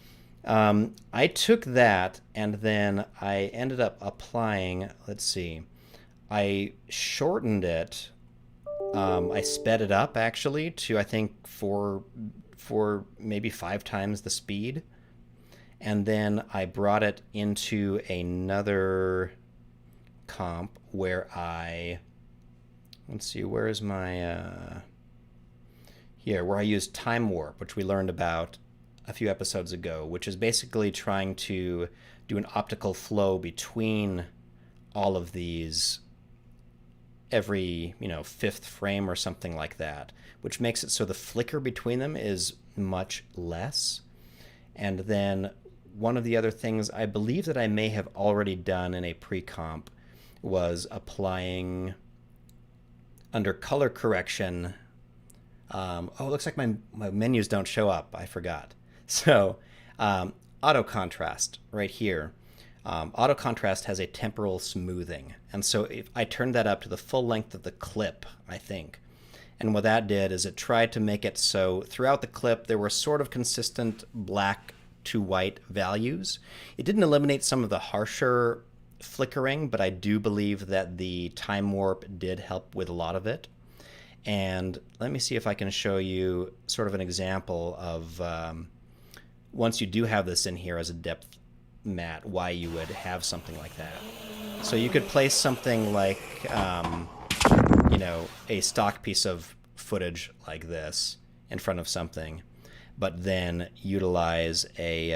I took that and then I ended up applying. Let's see. I shortened it. I sped it up actually to I think for maybe 5 times the speed, and then I brought it into another comp where let's see, where is my here, where I use time warp, which we learned about a few episodes ago, which is basically trying to do an optical flow between all of these every 5th frame or something like that, which makes it so the flicker between them is much less. And then one of the other things I believe that I may have already done in a pre-comp was applying under color correction. It looks like my menus don't show up. I forgot. So auto contrast right here. Auto contrast has a temporal smoothing. And so if I turned that up to the full length of the clip, I think, and what that did is it tried to make it so throughout the clip there were sort of consistent black to white values. It didn't eliminate some of the harsher flickering, but I do believe that the time warp did help with a lot of it. And let me see if I can show you sort of an example of once you do have this in here as a depth matte, why you would have something like that. So you could place something like, you know, a stock piece of footage like this in front of something, but then utilize a,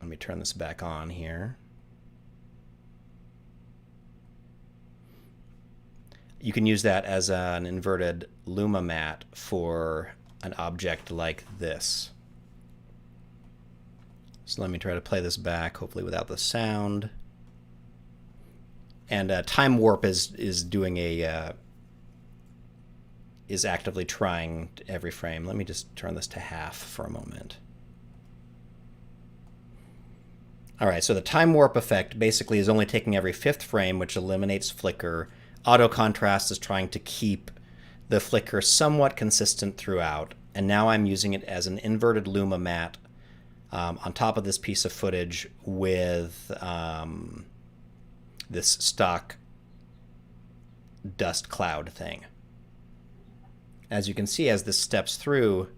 let me turn this back on here. You can use that as an inverted Luma matte for an object like this. So let me try to play this back, hopefully without the sound. And time warp is doing a is actively trying every frame. Let me just turn this to half for a moment. All right, so the time warp effect basically is only taking every 5th frame, which eliminates flicker. Auto contrast is trying to keep the flicker somewhat consistent throughout. And now I'm using it as an inverted Luma matte on top of this piece of footage with this stock dust cloud thing. As you can see, as this steps through,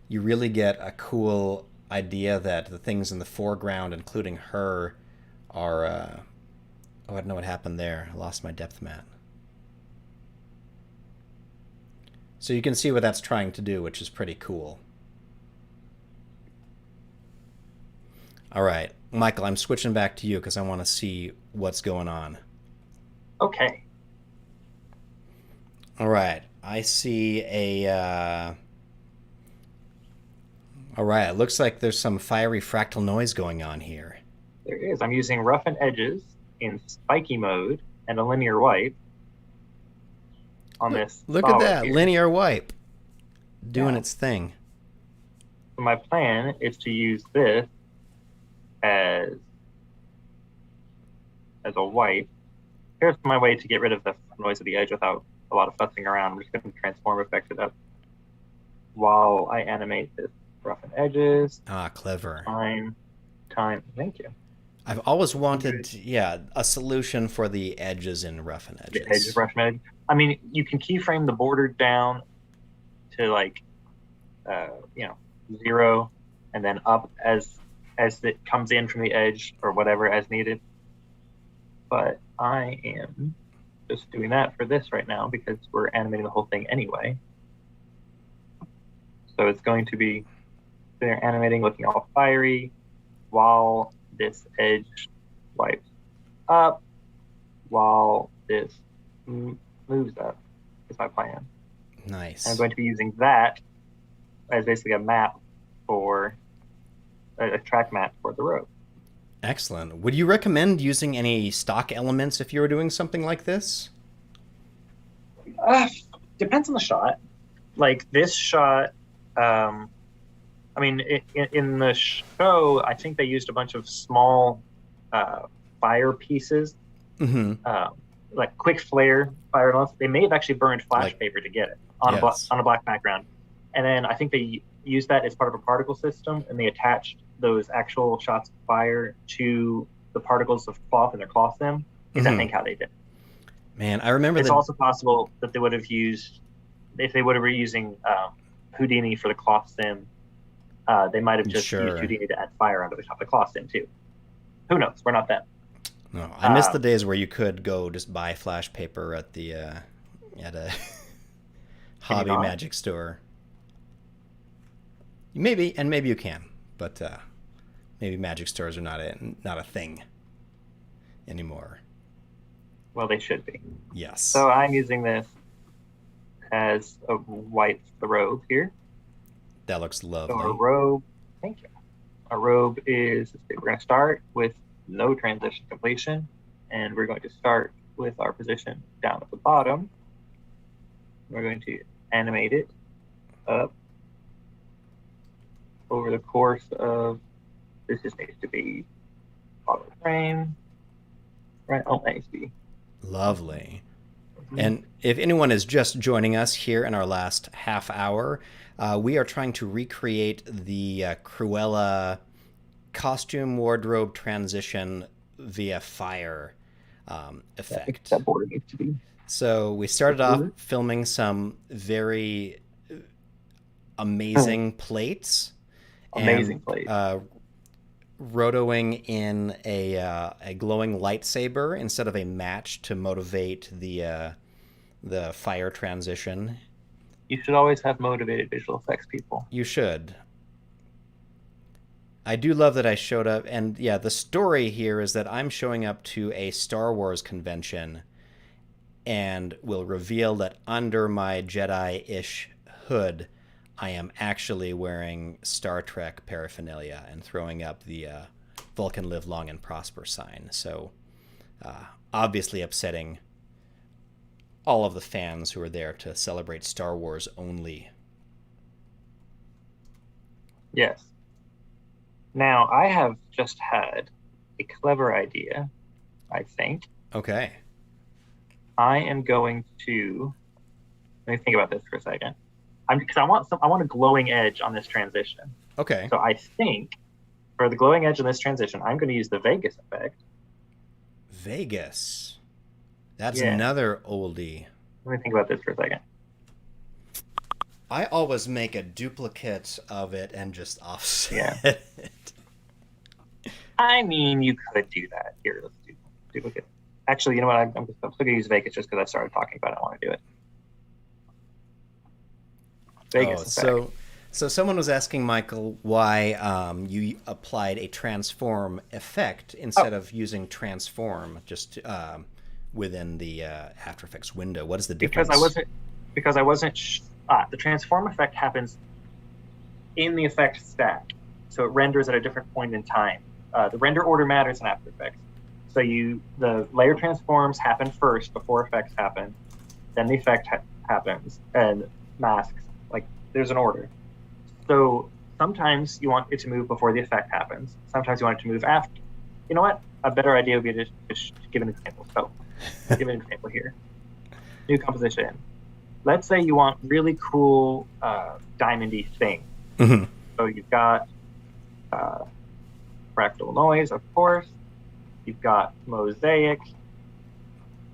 you really get a cool idea that the things in the foreground, including her, are... oh, I don't know what happened there. I lost my depth matte. So you can see what that's trying to do, which is pretty cool. All right, Michael, I'm switching back to you because I want to see what's going on. Okay. All right, I see a... All right, it looks like there's some fiery fractal noise going on here. There is. I'm using Roughen Edges in spiky mode and a linear wipe on this. Look at that, here. linear wipe doing its thing. So my plan is to use this as a wipe. Here's my way to get rid of the noise of the edge without a lot of fussing around. I'm just going to transform effect it up while I animate this Roughen Edges. Ah, clever. Time. Thank you. I've always wanted, a solution for the edges in Roughen Edges. The edges, Roughen Edge. I mean, you can keyframe the border down to like, 0, and then up as it comes in from the edge or whatever as needed. But I am just doing that for this right now because we're animating the whole thing anyway. So it's going to be there animating, looking all fiery, while this edge wipes up, while this moves up, is my plan. Nice. I'm going to be using that as basically a map for a track map for the rope. Excellent. Would you recommend using any stock elements if you were doing something like this? Depends on the shot. Like this shot, I mean, in the show, I think they used a bunch of small fire pieces, like quick flare fire alarms. They may have actually burned flash paper to get it on a black background, and then I think they used that as part of a particle system, and they attached those actual shots of fire to the particles of cloth in their cloth sim. Is I think how they did it. Man, I remember. It's also possible that they would have used, if they would have been using Houdini for the cloth sim, they might have just used Houdini to add fire onto the top of the cloth sim too. Who knows? We're not them. No, I miss the days where you could go just buy flash paper at the at a hobby magic store. Maybe you can, but maybe magic stores are not a thing anymore. Well, they should be. Yes. So I'm using this as a wipe the robe here. That looks lovely. So our robe, thank you. Our robe is, we're going to start with no transition completion, and we're going to start with our position down at the bottom. We're going to animate it up over the course of This just needs to be auto frame. Right, oh, that needs to be. Lovely. And if anyone is just joining us here in our last half hour, we are trying to recreate the Cruella costume wardrobe transition via fire effect. That border needs to be. So we started off filming some very amazing plates. Amazing plates. Rotoing in a glowing lightsaber instead of a match to motivate the fire transition. You should always have motivated visual effects people. You should. I do love that I showed up, and yeah, the story here is that I'm showing up to a Star Wars convention and will reveal that under my Jedi-ish hood, I am actually wearing Star Trek paraphernalia and throwing up the Vulcan Live Long and Prosper sign. So obviously upsetting all of the fans who are there to celebrate Star Wars only. Yes. Now, I have just had a clever idea, I think. Okay. I am going to... Let me think about this for a second. Because I want a glowing edge on this transition. Okay. So I think for the glowing edge on this transition, I'm going to use the Vegas effect. Vegas. That's another oldie. Let me think about this for a second. I always make a duplicate of it and just offset it. I mean, you could do that. Here, let's do duplicate. Actually, you know what? I'm still going to use Vegas just because I started talking about it. I want to do it. Vegas effect. So someone was asking Michael why you applied a transform effect instead of using transform just within the After Effects window. What is the difference? Because I wasn't. The transform effect happens in the effect stack, so it renders at a different point in time. The render order matters in After Effects. So the layer transforms happen first before effects happen, then the effect happens and masks. Like there's an order. So sometimes you want it to move before the effect happens. Sometimes you want it to move after. You know what? A better idea would be to just give an example. So I'll give an example here. New composition. Let's say you want really cool diamondy thing. Mm-hmm. So you've got fractal noise, of course. You've got mosaic,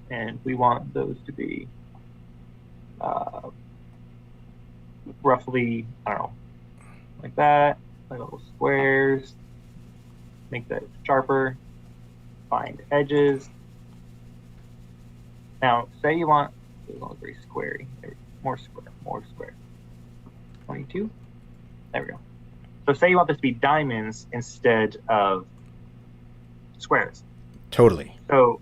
and we want those to be roughly, I don't know, like that, like little squares. Make that sharper. Find edges. Now, say you want, it's only very squarey. More square. 22. There we go. So say you want this to be diamonds instead of squares. Totally. So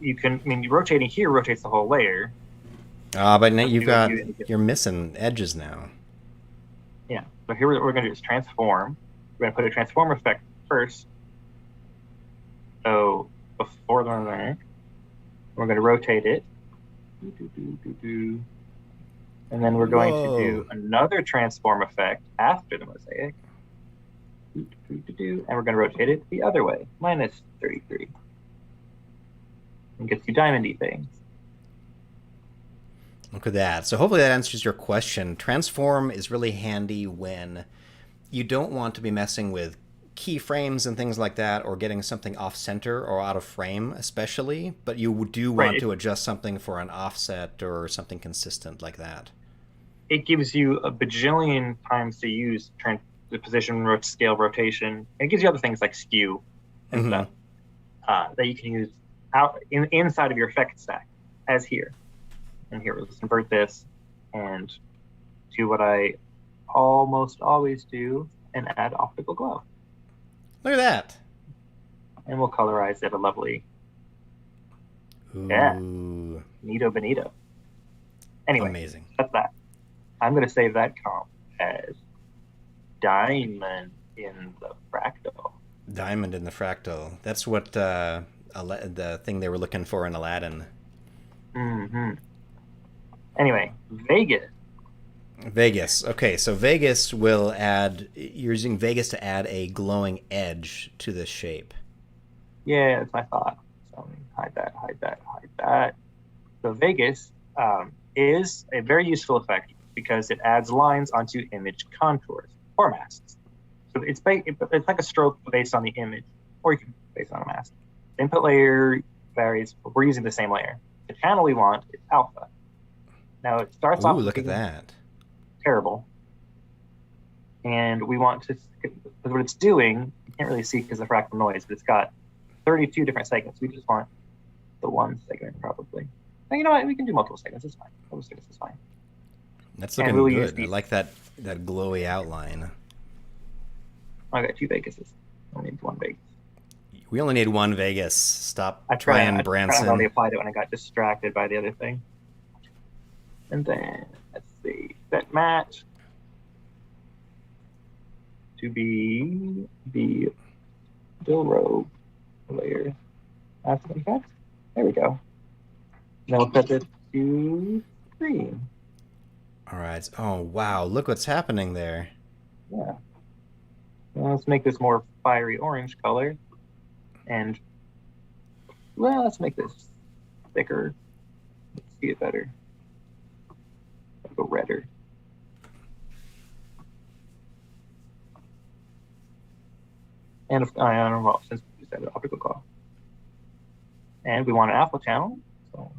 you can, rotating here rotates the whole layer. But now you're missing edges now. Yeah. So here what we're going to do is transform. We're going to put a transform effect first. So before the mosaic, we're going to rotate it. And then we're going to do another transform effect after the mosaic. And we're going to rotate it the other way, minus 33. And gets you diamondy things. Look at that. So hopefully that answers your question. Transform is really handy when you don't want to be messing with keyframes and things like that, or getting something off center or out of frame especially, but you do want to adjust something for an offset or something consistent like that. It gives you a bajillion times to use the position, scale, rotation. It gives you other things like skew and stuff that you can use out inside of your effect stack, as here. And here, let's invert this and do what I almost always do and add optical glow. Look at that. And we'll colorize it a lovely. Ooh. Yeah. Neato bonito. Anyway, amazing. That's that. I'm going to save that comp as diamond in the fractal. Diamond in the fractal. That's what the thing they were looking for in Aladdin. Mm-hmm. Anyway, Vegas. Vegas. Okay, so Vegas will add. You're using Vegas to add a glowing edge to this shape. Yeah, that's my thought. So let me hide that, hide that, hide that. So Vegas is a very useful effect because it adds lines onto image contours or masks. So it's like a stroke based on the image, or you can base it on a mask. The input layer varies, but we're using the same layer. The channel we want is alpha. Now it starts Ooh, off look at that. terrible. And we want to, because what it's doing, you can't really see because of fractal noise, but it's got 32 different segments. We just want the one segment probably. And you know what? We can do multiple segments. It's fine. Multiple segments is fine. That's looking good. I like that glowy outline. I got 2 Vegases. I need 1 Vegas. We only need 1 Vegas. Stop I trying, Branson. I already applied it when I got distracted by the other thing. And then, let's see, set match to be the robe layer. That's the effect. There we go. Now we'll set it to 3. All right. Oh, wow. Look what's happening there. Yeah. Well, let's make this more fiery orange color. And, well, let's make this thicker. Let's see it better. Let's go redder. And I don't know, since we said an optical call. And we want an alpha channel. So,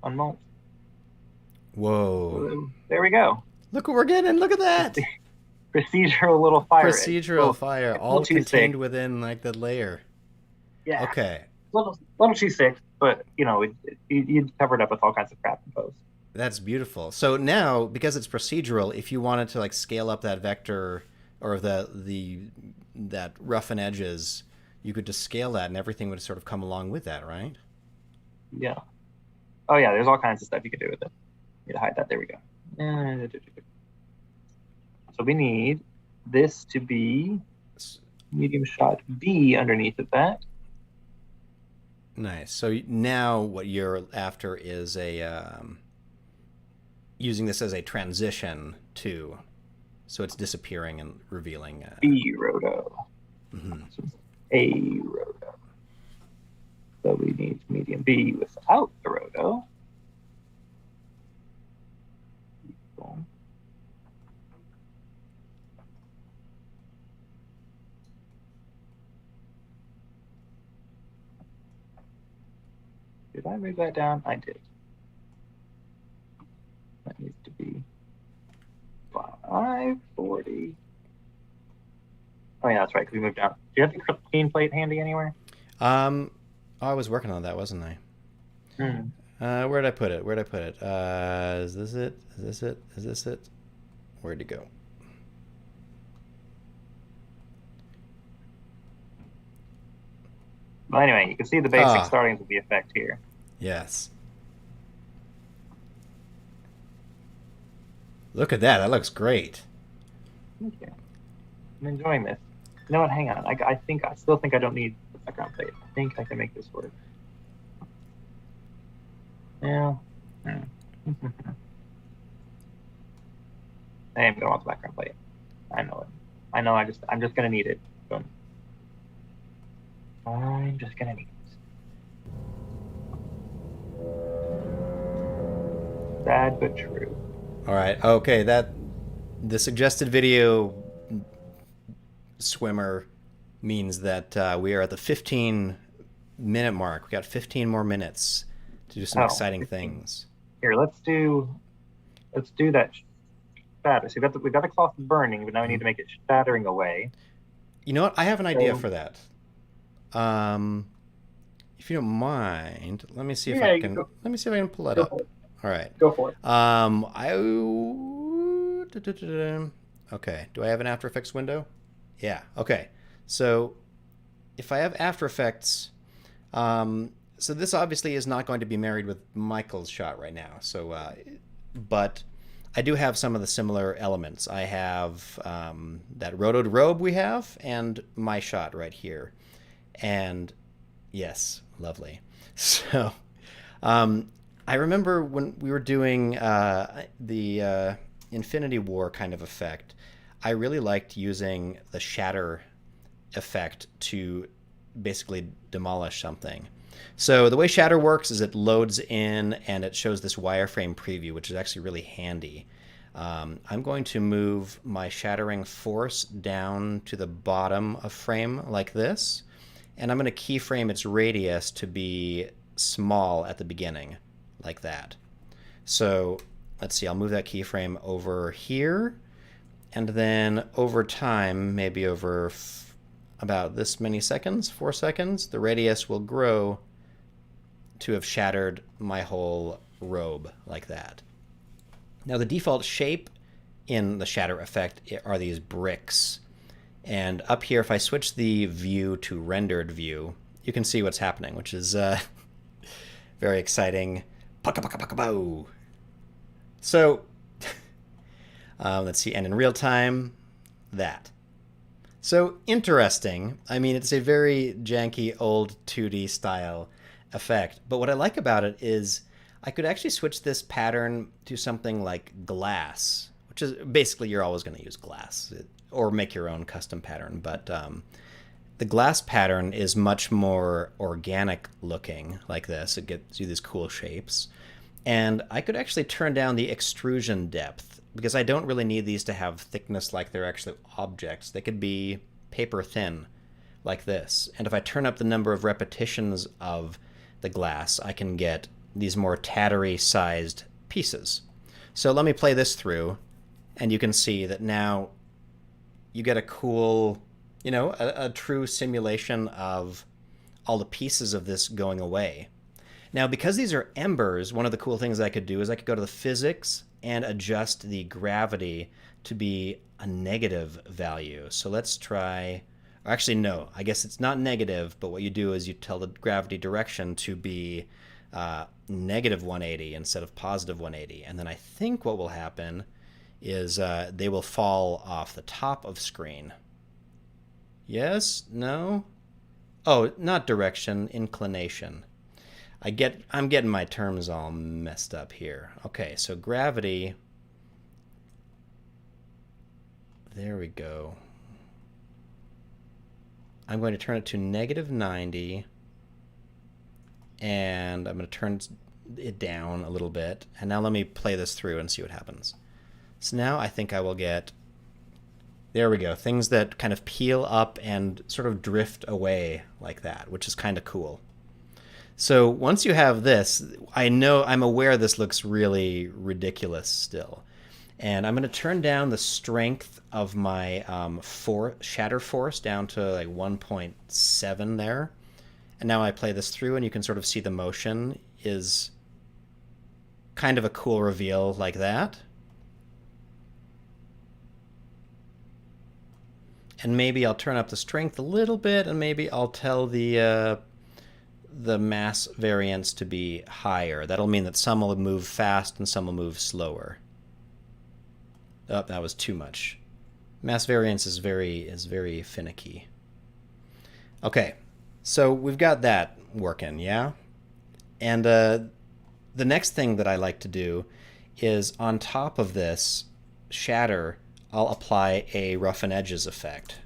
unmult. Whoa. There we go. Look what we're getting. Look at that. Procedural little fire. Procedural fire, all contained within like the layer. Yeah. Okay. Little too thick, but you know, you'd cover it up with all kinds of crap in post. That's beautiful. So now, because it's procedural, if you wanted to like scale up that vector or that roughen edges, you could just scale that, and everything would sort of come along with that, right? Yeah. Oh yeah, there's all kinds of stuff you could do with it. You hide that. There we go. So we need this to be medium shot B underneath of that. Nice. So now what you're after is using this as a transition to, so it's disappearing and revealing. B roto. Mm-hmm. So A roto. So we need medium B without the roto. Did I move that down? I did. That needs to be 540. Oh yeah, that's right, because we moved down. Do you have the clean plate handy anywhere? I was working on that, wasn't I? Where'd I put it? Is this it? Is this it? Where'd it go? Well, anyway, you can see the basic startings of the effect here. Yes. Look at that. That looks great. Thank you. I'm enjoying this. You know what? Hang on. I still think I don't need the background plate. I think I can make this work. Yeah. I am going off the background plate. I know it. I'm just gonna need it. So I'm just gonna need it. Sad but true. All right. Okay. The suggested video swimmer means that we are at the 15-minute mark. We got 15 more minutes to do some exciting things. Here, let's do that shatter. So we've got the cloth burning, but now we need to make it shattering away. You know what? I have an idea for that. If you don't mind, let me see if I can. Let me see if I can pull that up. All right. Go for it. Okay. Do I have an After Effects window? Yeah. Okay. So if I have After Effects, so this obviously is not going to be married with Michael's shot right now. So, but I do have some of the similar elements. I have that rotoed robe we have, and my shot right here. And yes, lovely. So I remember when we were doing the Infinity War kind of effect, I really liked using the shatter effect to basically demolish something. So the way Shatter works is it loads in and it shows this wireframe preview, which is actually really handy. I'm going to move my shattering force down to the bottom of frame like this, and I'm going to keyframe its radius to be small at the beginning, like that. So let's see, I'll move that keyframe over here, and then over time, maybe over about this many seconds, 4 seconds, the radius will grow to have shattered my whole robe like that. Now the default shape in the shatter effect are these bricks. And up here, if I switch the view to rendered view, you can see what's happening, which is very exciting. So let's see, and in real time, that. So interesting. I mean, it's a very janky old 2D style effect, but what I like about it is I could actually switch this pattern to something like glass, which is basically you're always going to use glass or make your own custom pattern. But the glass pattern is much more organic looking like this. It gives you these cool shapes. And I could actually turn down the extrusion depth because I don't really need these to have thickness like they're actually objects. They could be paper thin like this. And if I turn up the number of repetitions of the glass, I can get these more tattery sized pieces. So let me play this through, and you can see that now you get a cool, a true simulation of all the pieces of this going away. Now, because these are embers, one of the cool things I could do is I could go to the physics and adjust the gravity to be a negative value. So let's try, or actually no, I guess it's not negative, but what you do is you tell the gravity direction to be negative 180 instead of positive 180. And then I think what will happen is they will fall off the top of screen. Yes? No? Oh, not direction, inclination. I'm getting my terms all messed up here. Okay, so gravity. There we go. I'm going to turn it to negative 90. And I'm going to turn it down a little bit. And now let me play this through and see what happens. So now I think I will get, there we go, things that kind of peel up and sort of drift away like that, which is kind of cool. So once you have this, I'm aware this looks really ridiculous still. And I'm going to turn down the strength of my shatter force down to like 1.7 there. And now I play this through, and you can sort of see the motion is kind of a cool reveal like that. And maybe I'll turn up the strength a little bit, and maybe I'll tell the mass variance to be higher. That'll mean that some will move fast and some will move slower. Oh, that was too much. Mass variance is very finicky. Okay. So we've got that working, yeah? And the next thing that I like to do is on top of this shatter, I'll apply a Roughen Edges effect.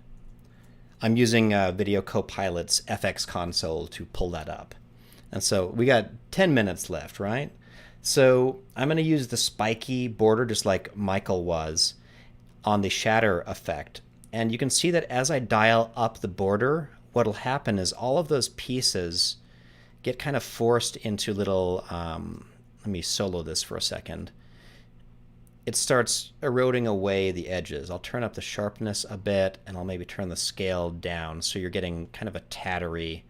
I'm using Video Copilot's FX console to pull that up. And so we got 10 minutes left, right? So I'm going to use the spiky border just like Michael was on the shatter effect. And you can see that as I dial up the border, what'll happen is all of those pieces get kind of forced into little, let me solo this for a second. It starts eroding away the edges. I'll turn up the sharpness a bit, and I'll maybe turn the scale down so you're getting kind of a tattery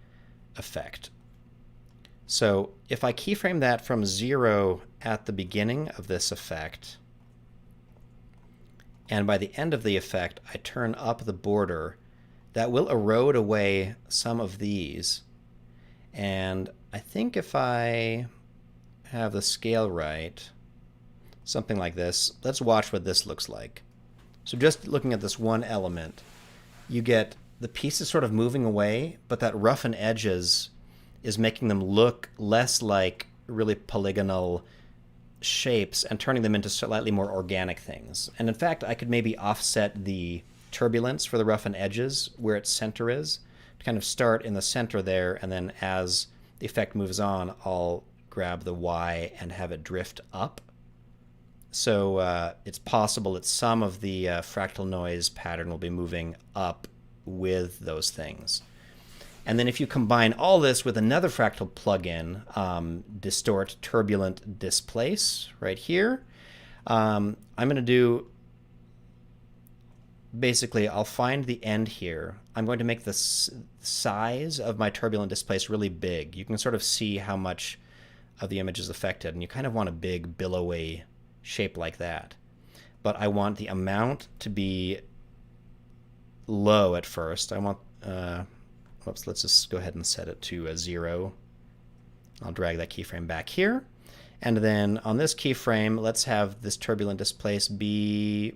effect. So if I keyframe that from 0 at the beginning of this effect, and by the end of the effect I turn up the border, that will erode away some of these. And I think if I have the scale right, something like this, let's watch what this looks like. So just looking at this one element, you get the pieces sort of moving away, but that roughen edges is making them look less like really polygonal shapes and turning them into slightly more organic things. And in fact, I could maybe offset the turbulence for the roughen edges where its center is, to kind of start in the center there, and then as the effect moves on, I'll grab the Y and have it drift up. So it's possible that some of the fractal noise pattern will be moving up with those things. And then if you combine all this with another fractal plugin, Distort Turbulent Displace right here, I'm going to do, basically, I'll find the end here. I'm going to make the size of my Turbulent Displace really big. You can sort of see how much of the image is affected, and you kind of want a big billowy shape like that. But I want the amount to be low at first. I want, whoops, let's just go ahead and set it to a 0. I'll drag that keyframe back here. And then on this keyframe, let's have this Turbulent Displace be,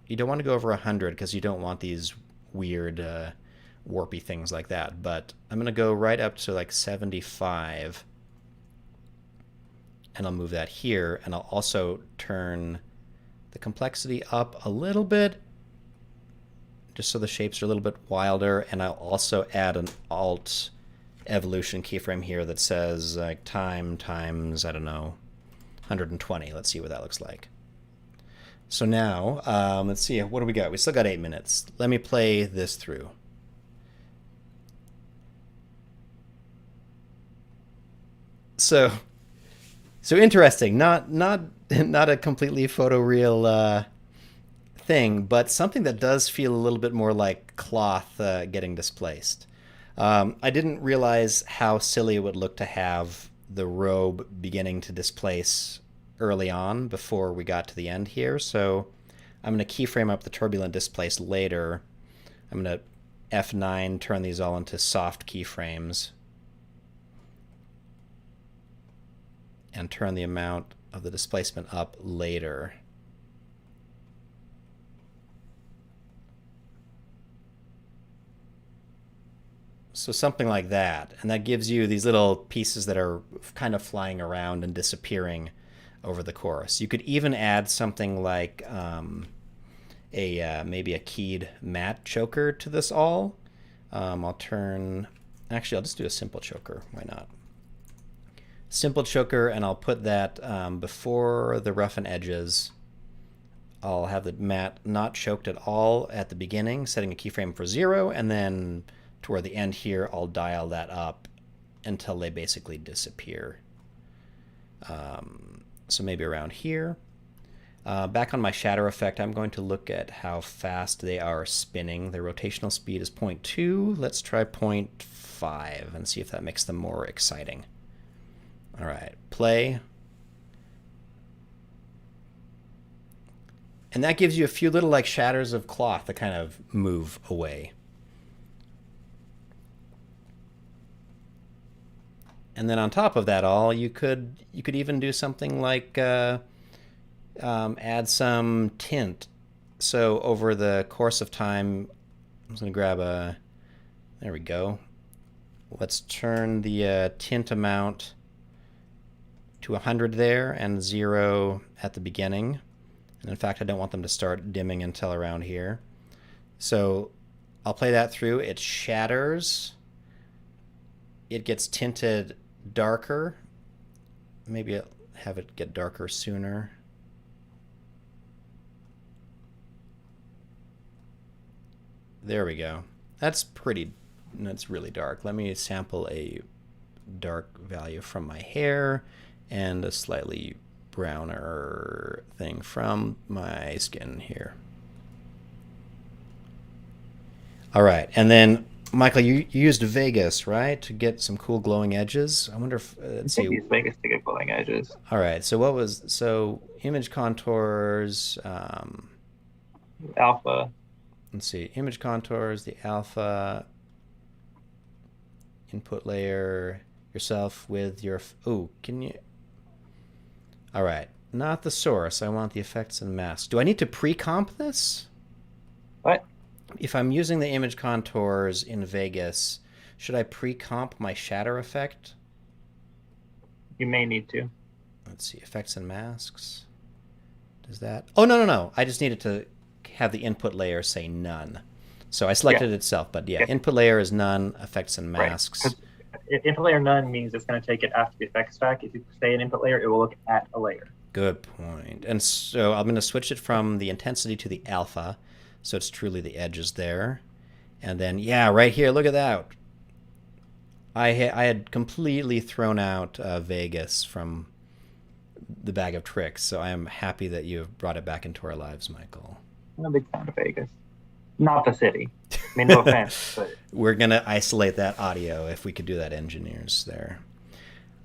you don't want to go over 100 because you don't want these weird warpy things like that. But I'm going to go right up to like 75. And I'll move that here, and I'll also turn the complexity up a little bit, just so the shapes are a little bit wilder, and I'll also add an alt evolution keyframe here that says like time times, I don't know, 120. Let's see what that looks like. So now, let's see, what do we got? We still got 8 minutes. Let me play this through. So interesting, not a completely photoreal thing, but something that does feel a little bit more like cloth getting displaced. I didn't realize how silly it would look to have the robe beginning to displace early on before we got to the end here, so I'm going to keyframe up the Turbulent Displace later. I'm going to F9, turn these all into soft keyframes, and turn the amount of the displacement up later. So something like that. And that gives you these little pieces that are kind of flying around and disappearing over the course. You could even add something like maybe a keyed matte choker to this all. I'll just do a simple choker. Why not? Simple choker, and I'll put that before the roughen edges. I'll have the matte not choked at all at the beginning, setting a keyframe for 0, and then toward the end here, I'll dial that up until they basically disappear. So maybe around here. Back on my shatter effect, I'm going to look at how fast they are spinning. Their rotational speed is 0.2. Let's try 0.5 and see if that makes them more exciting. All right, play. And that gives you a few little like shatters of cloth that kind of move away. And then on top of that all, you could even do something like add some tint. So over the course of time, I'm just going to grab there we go. Let's turn the tint amount to 100 there and 0 at the beginning. And in fact, I don't want them to start dimming until around here. So I'll play that through. It shatters. It gets tinted darker. Maybe I'll have it get darker sooner. There we go. That's really dark. Let me sample a dark value from my hair and a slightly browner thing from my skin here. All right, and then Michael, you used Vegas, right, to get some cool glowing edges? I wonder if let's see. Use Vegas to get glowing edges. All right, so image contours, Alpha. Let's see, image contours, the alpha, input layer, yourself with your, can you? All right, not the source. I want the effects and masks. Do I need to pre-comp this? What? If I'm using the image contours in Vegas, should I pre-comp my shatter effect? You may need to. Let's see, effects and masks. Does that? Oh, no. I just needed to have the input layer say none. So I selected it itself, but yeah, input layer is none, effects and masks. Right. Input layer none means it's going to take it after the effects stack. If you say an input layer, it will look at a layer. Good point. And so I'm going to switch it from the intensity to the alpha, so it's truly the edges there. And then, yeah, right here, look at that. I had completely thrown out Vegas from the bag of tricks, so I am happy that you have brought it back into our lives, Michael. I'm a big fan of Vegas. Not the city. I mean, no offense, but we're going to isolate that audio if we could do that, engineers there.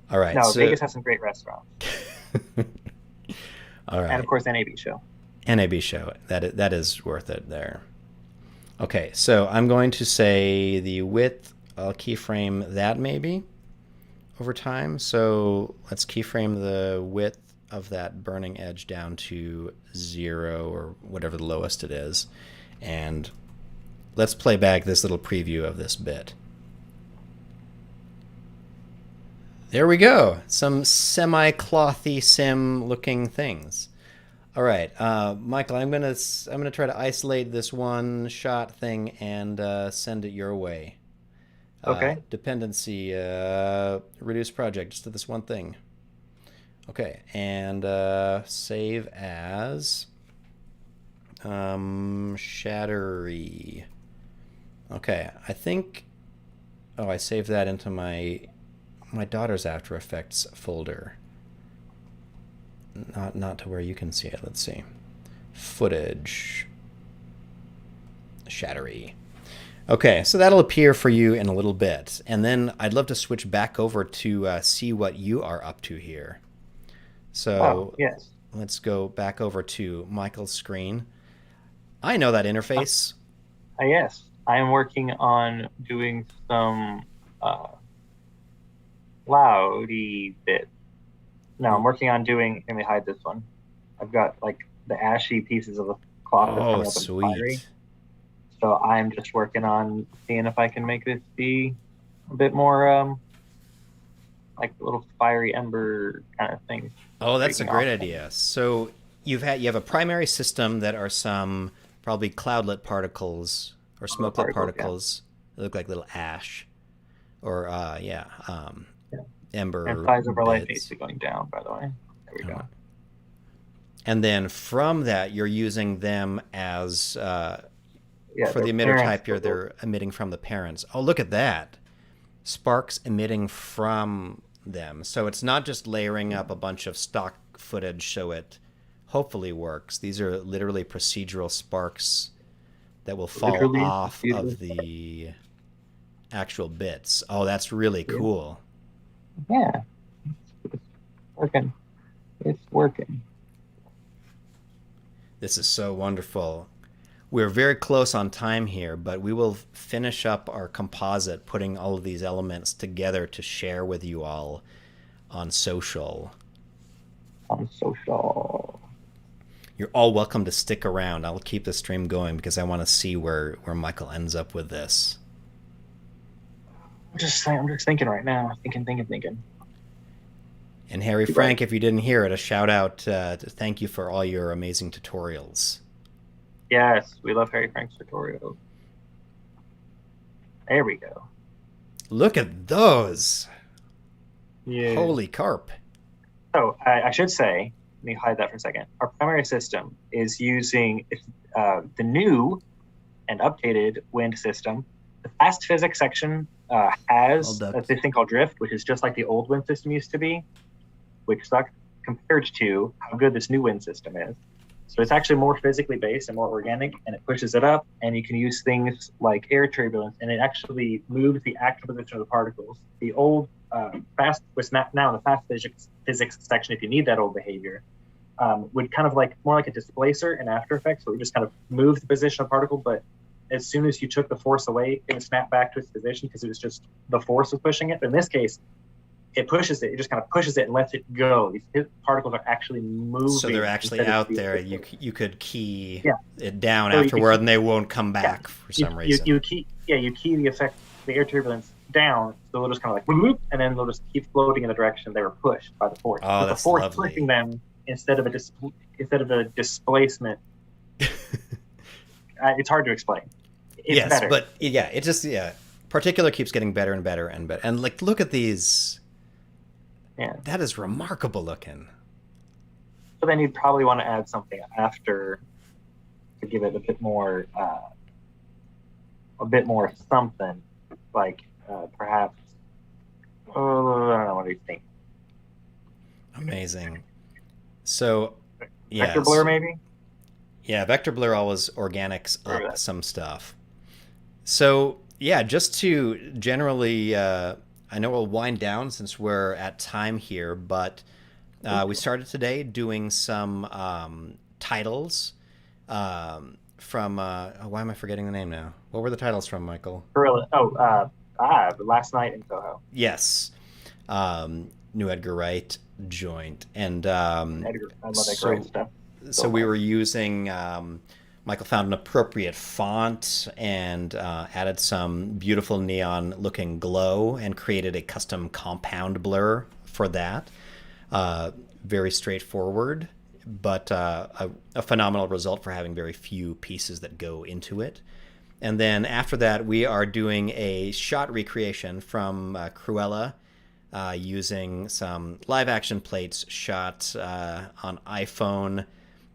All right. No, so Vegas has some great restaurants. All right. And, of course, NAB show. NAB show. That is worth it there. Okay, so I'm going to say the width, I'll keyframe that maybe over time. So let's keyframe the width of that burning edge down to 0 or whatever the lowest it is. And let's play back this little preview of this bit. There we go. Some semi-clothy sim looking things. All right, Michael, I'm gonna try to isolate this one shot thing and send it your way. Okay. Dependency, reduce project, just to this one thing. Okay, and save as Shattery. Okay, I think. Oh, I saved that into my daughter's After Effects folder. Not to where you can see it. Let's see. Footage. Shattery. Okay, so that'll appear for you in a little bit. And then I'd love to switch back over to see what you are up to here. So yes. Let's go back over to Michael's screen. I know that interface. Yes. I am working on doing some cloudy bits. No, I'm working on doing, let me hide this one. I've got like the ashy pieces of the cloth that's coming up sweet. And fiery. So I'm just working on seeing if I can make this be a bit more like a little fiery ember kind of thing. Oh, that's a great idea. So you have a primary system that are some probably cloudlet particles or smokelet particles. Yeah. They look like little ash or ember. And size of our light base going down, by the way. There we go. And then from that, you're using them as for the emitter type here. They're emitting from the parents. Oh, look at that! Sparks emitting from them. So it's not just layering up a bunch of stock footage so it hopefully works. These are literally procedural sparks that will fall off of the actual bits. Oh, that's really cool. Yeah, it's working. It's working. This is so wonderful. We're very close on time here, but we will finish up our composite, putting all of these elements together to share with you all on social. You're all welcome to stick around. I'll keep the stream going because I want to see where Michael ends up with this. I'm just thinking right now. Thinking. And Harry Frank, if you didn't hear it, a shout out to thank you for all your amazing tutorials. Yes, we love Harry Frank's tutorials. There we go. Look at those. Yeah. Holy carp. So I should say, let me hide that for a second. Our primary system is using the new and updated wind system. The fast physics section has this thing called drift, which is just like the old wind system used to be, which sucked compared to how good this new wind system is. So it's actually more physically based and more organic, and it pushes it up, and you can use things like air turbulence, and it actually moves the actual position of the particles. The old fast, which now in the fast physics section, if you need that old behavior, would kind of like more like a displacer in After Effects, where we just kind of move the position of a particle, but as soon as you took the force away, it would snap back to its position because it was just the force was pushing it. But in this case, it pushes it. It just kind of pushes it and lets it go. These particles are actually moving. So they're actually out there. You could key it down afterward, and they won't come back for some reason. You key the effect, the air turbulence down, so they'll just kind of like whoop, and then they'll just keep floating in the direction they were pushed by the force. Oh, With that's the force lovely. pushing them instead of a displacement. It's hard to explain. It's yes, better. but yeah, it just Particular keeps getting better and better and better. And like, look at these. Yeah. That is remarkable looking. But then you'd probably want to add something after to give it a bit more something, like perhaps. Oh, I don't know. What do you think? Amazing. So, yeah. Vector blur, maybe. Yeah, vector blur always organics up some stuff. So, yeah, just to generally, I know we'll wind down since we're at time here, but we started today doing some titles from, why am I forgetting the name now? What were the titles from, Michael? Cruella. Last Night in Soho. Yes. New Edgar Wright joint. And I love Edgar Wright stuff. So we were using, Michael found an appropriate font and added some beautiful neon looking glow and created a custom compound blur for that. Very straightforward, but a phenomenal result for having very few pieces that go into it. And then after that, we are doing a shot recreation from Cruella using some live action plates shot on iPhone.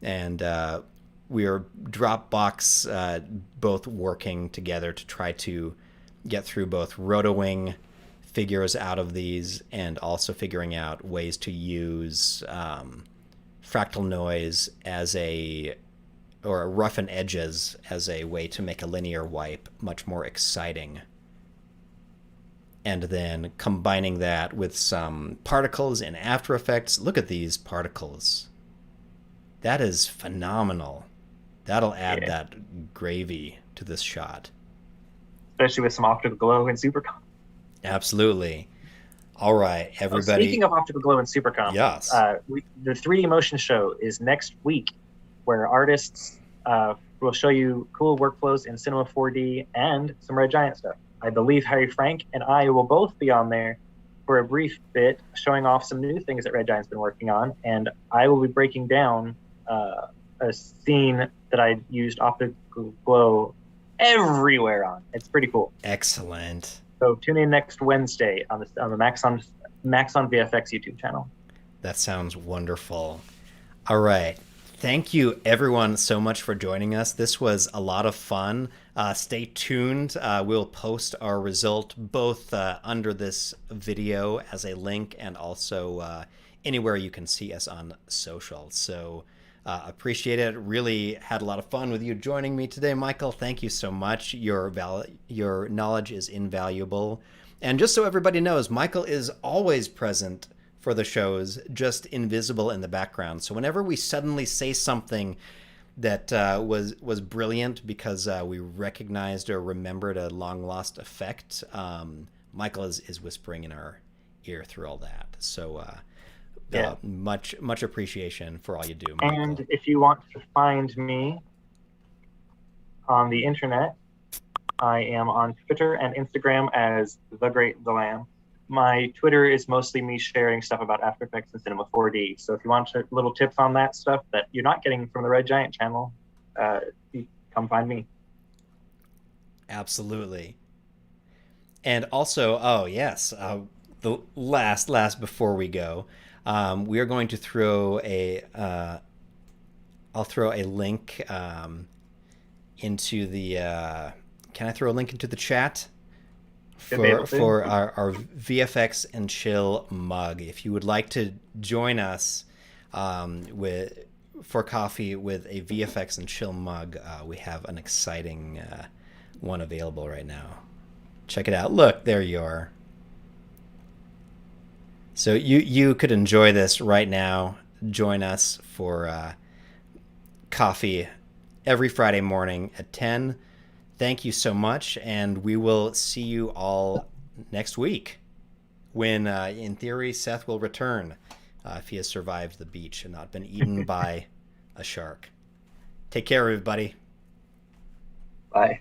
And we are Dropbox both working together to try to get through both rotowing figures out of these and also figuring out ways to use fractal noise or roughen edges as a way to make a linear wipe much more exciting. And then combining that with some particles in After Effects. Look at these particles. That is phenomenal. That'll add that gravy to this shot. Especially with some optical glow and Supercomp. Absolutely. All right, everybody. Speaking of optical glow and Supercomp, yes. The 3D motion show is next week, where artists will show you cool workflows in Cinema 4D and some Red Giant stuff. I believe Harry Frank and I will both be on there for a brief bit, showing off some new things that Red Giant's been working on, and I will be breaking down a scene that I used optical glow everywhere on. It's pretty cool. Excellent. So tune in next Wednesday on the Max on VFX YouTube channel. That sounds wonderful. All right. Thank you, everyone, so much for joining us. This was a lot of fun. Stay tuned. We'll post our result both under this video as a link and also anywhere you can see us on social. So appreciate it. Really had a lot of fun with you joining me today, Michael. Thank you so much. Your knowledge is invaluable. And just so everybody knows, Michael is always present for the shows, just invisible in the background. So whenever we suddenly say something that was brilliant because we recognized or remembered a long lost effect, Michael is whispering in our ear through all that. So much appreciation for all you do, Michael. And if you want to find me on the internet, I am on Twitter and Instagram as TheGreatSzalam. My Twitter is mostly me sharing stuff about After Effects and Cinema 4D. So if you want little tips on that stuff that you're not getting from the Red Giant channel, come find me. Absolutely. And also, the last before we go, we are going to throw I'll throw a link into the. Can I throw a link into the chat? For our VFX and Chill mug. If you would like to join us for coffee with a VFX and Chill mug, we have an exciting one available right now. Check it out. Look, there you are. So you could enjoy this right now. Join us for coffee every Friday morning at 10. Thank you so much, and we will see you all next week when, in theory, Seth will return if he has survived the beach and not been eaten by a shark. Take care, everybody. Bye.